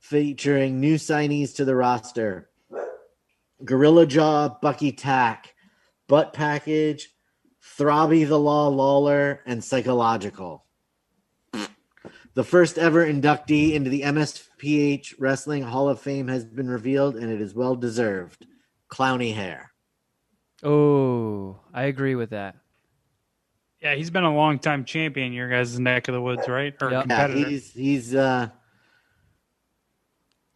featuring new signees to the roster. Gorilla Jaw, Bucky Tack, Butt Package, Throbby the Law Lawler, and Psychological. The first ever inductee into the MSPH Wrestling Hall of Fame has been revealed, and it is well deserved. Clowny Hair.
Oh, I agree with that.
Yeah, he's been a long-time champion in your guys' neck of the woods, right? Or
Yep.
competitor.
Yeah,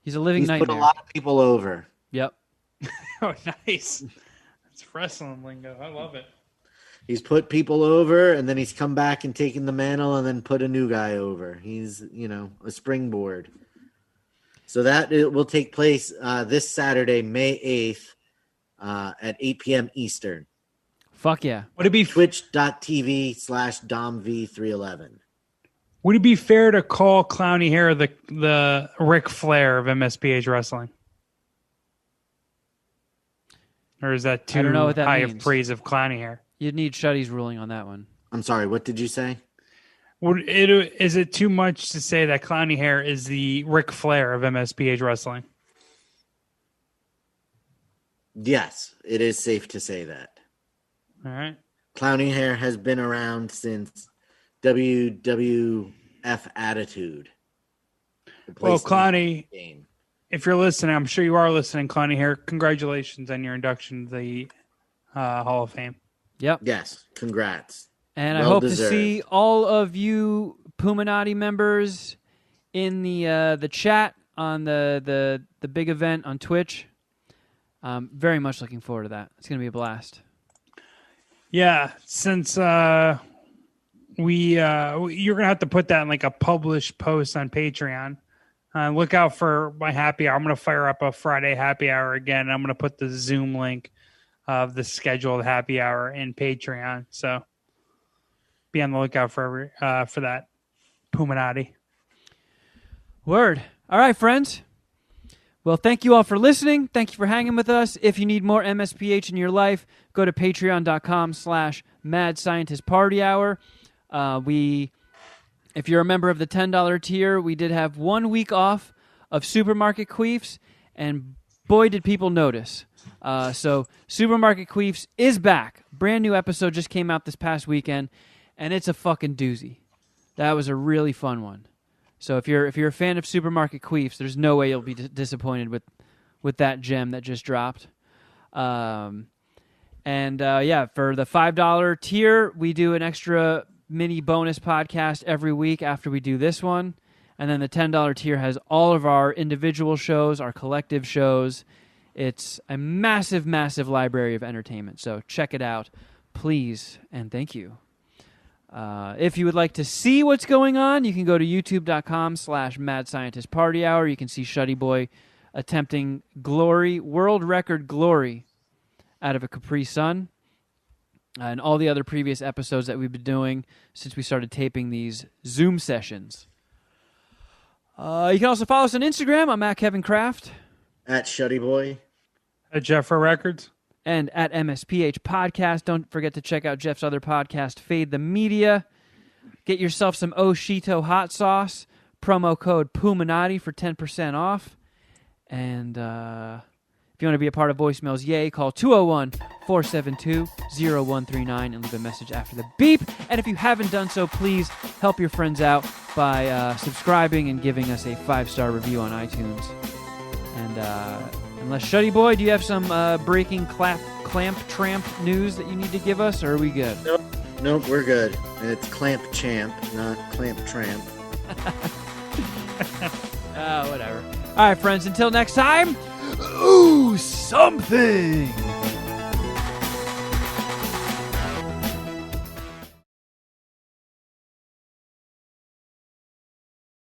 He's a living
he's
nightmare.
put a lot of people over.
Yep.
Oh, nice. That's wrestling lingo. I love it.
He's put people over, and then he's come back and taken the mantle and then put a new guy over. He's, a springboard. So that it will take place this Saturday, May 8th at 8 p.m. Eastern.
Fuck yeah.
Would it be
Twitch.tv/DomV311.
Would it be fair to call Clowny Hair the Ric Flair of MSPH Wrestling? Or is that too
I don't know what that
high
means.
of praise of Clowny Hair?
You'd need Shuddy's ruling on that one.
I'm sorry, what did you say?
Is it too much to say that Clowny Hair is the Ric Flair of MSPH Wrestling?
Yes, it is safe to say that.
All right.
Clowny Hair has been around since WWF Attitude.
Well, Clowny, if you're listening, I'm sure you are listening, Clowny Hair, congratulations on your induction to the Hall of Fame.
Yep.
Yes, congrats.
And
Well
I hope
deserved.
to see all of you Puminati members in the chat on the big event on Twitch. Very much looking forward to that. It's going to be a blast.
Yeah, since you're gonna have to put that in like a published post on Patreon. Look out for my happy hour. I'm gonna fire up a Friday happy hour again. I'm gonna put the Zoom link of the scheduled happy hour in Patreon. So be on the lookout for that. Puminati.
Word. All right, friends. Well, thank you all for listening. Thank you for hanging with us. If you need more MSPH in your life, go to patreon.com/Mad Scientist Party Hour. We If you're a member of the $10 tier, we did have 1 week off of Supermarket Queefs, and boy, did people notice. So Supermarket Queefs is back. Brand new episode just came out this past weekend, and it's a fucking doozy. That was a really fun one. So if you're a fan of Supermarket Queefs, there's no way you'll be disappointed with that gem that just dropped. For the $5 tier, we do an extra mini bonus podcast every week after we do this one. And then the $10 tier has all of our individual shows, our collective shows. It's a massive, massive library of entertainment. So check it out, please, and thank you. If you would like to see what's going on, you can go to youtube.com/Mad Scientist Party Hour. You can see Shuddyboy attempting world record glory out of a Capri Sun. And all the other previous episodes that we've been doing since we started taping these Zoom sessions. You can also follow us on Instagram. I'm at Kevin Kraft.
At Shuddyboy.
At Jeffra Records.
And at MSPH Podcast. Don't forget to check out Jeff's other podcast, Fade the Media. Get yourself some Oshito hot sauce. Promo code Puminati for 10% off. And if you want to be a part of Voicemails, yay, call 201-472-0139 and leave a message after the beep. And if you haven't done so, please help your friends out by subscribing and giving us a 5-star review on iTunes. And unless Shuddyboy, do you have some breaking clamp tramp news that you need to give us, or are we good?
Nope, we're good. And it's Clamp Champ, not Clamp Tramp.
Whatever. All right, friends, until next time, ooh, something!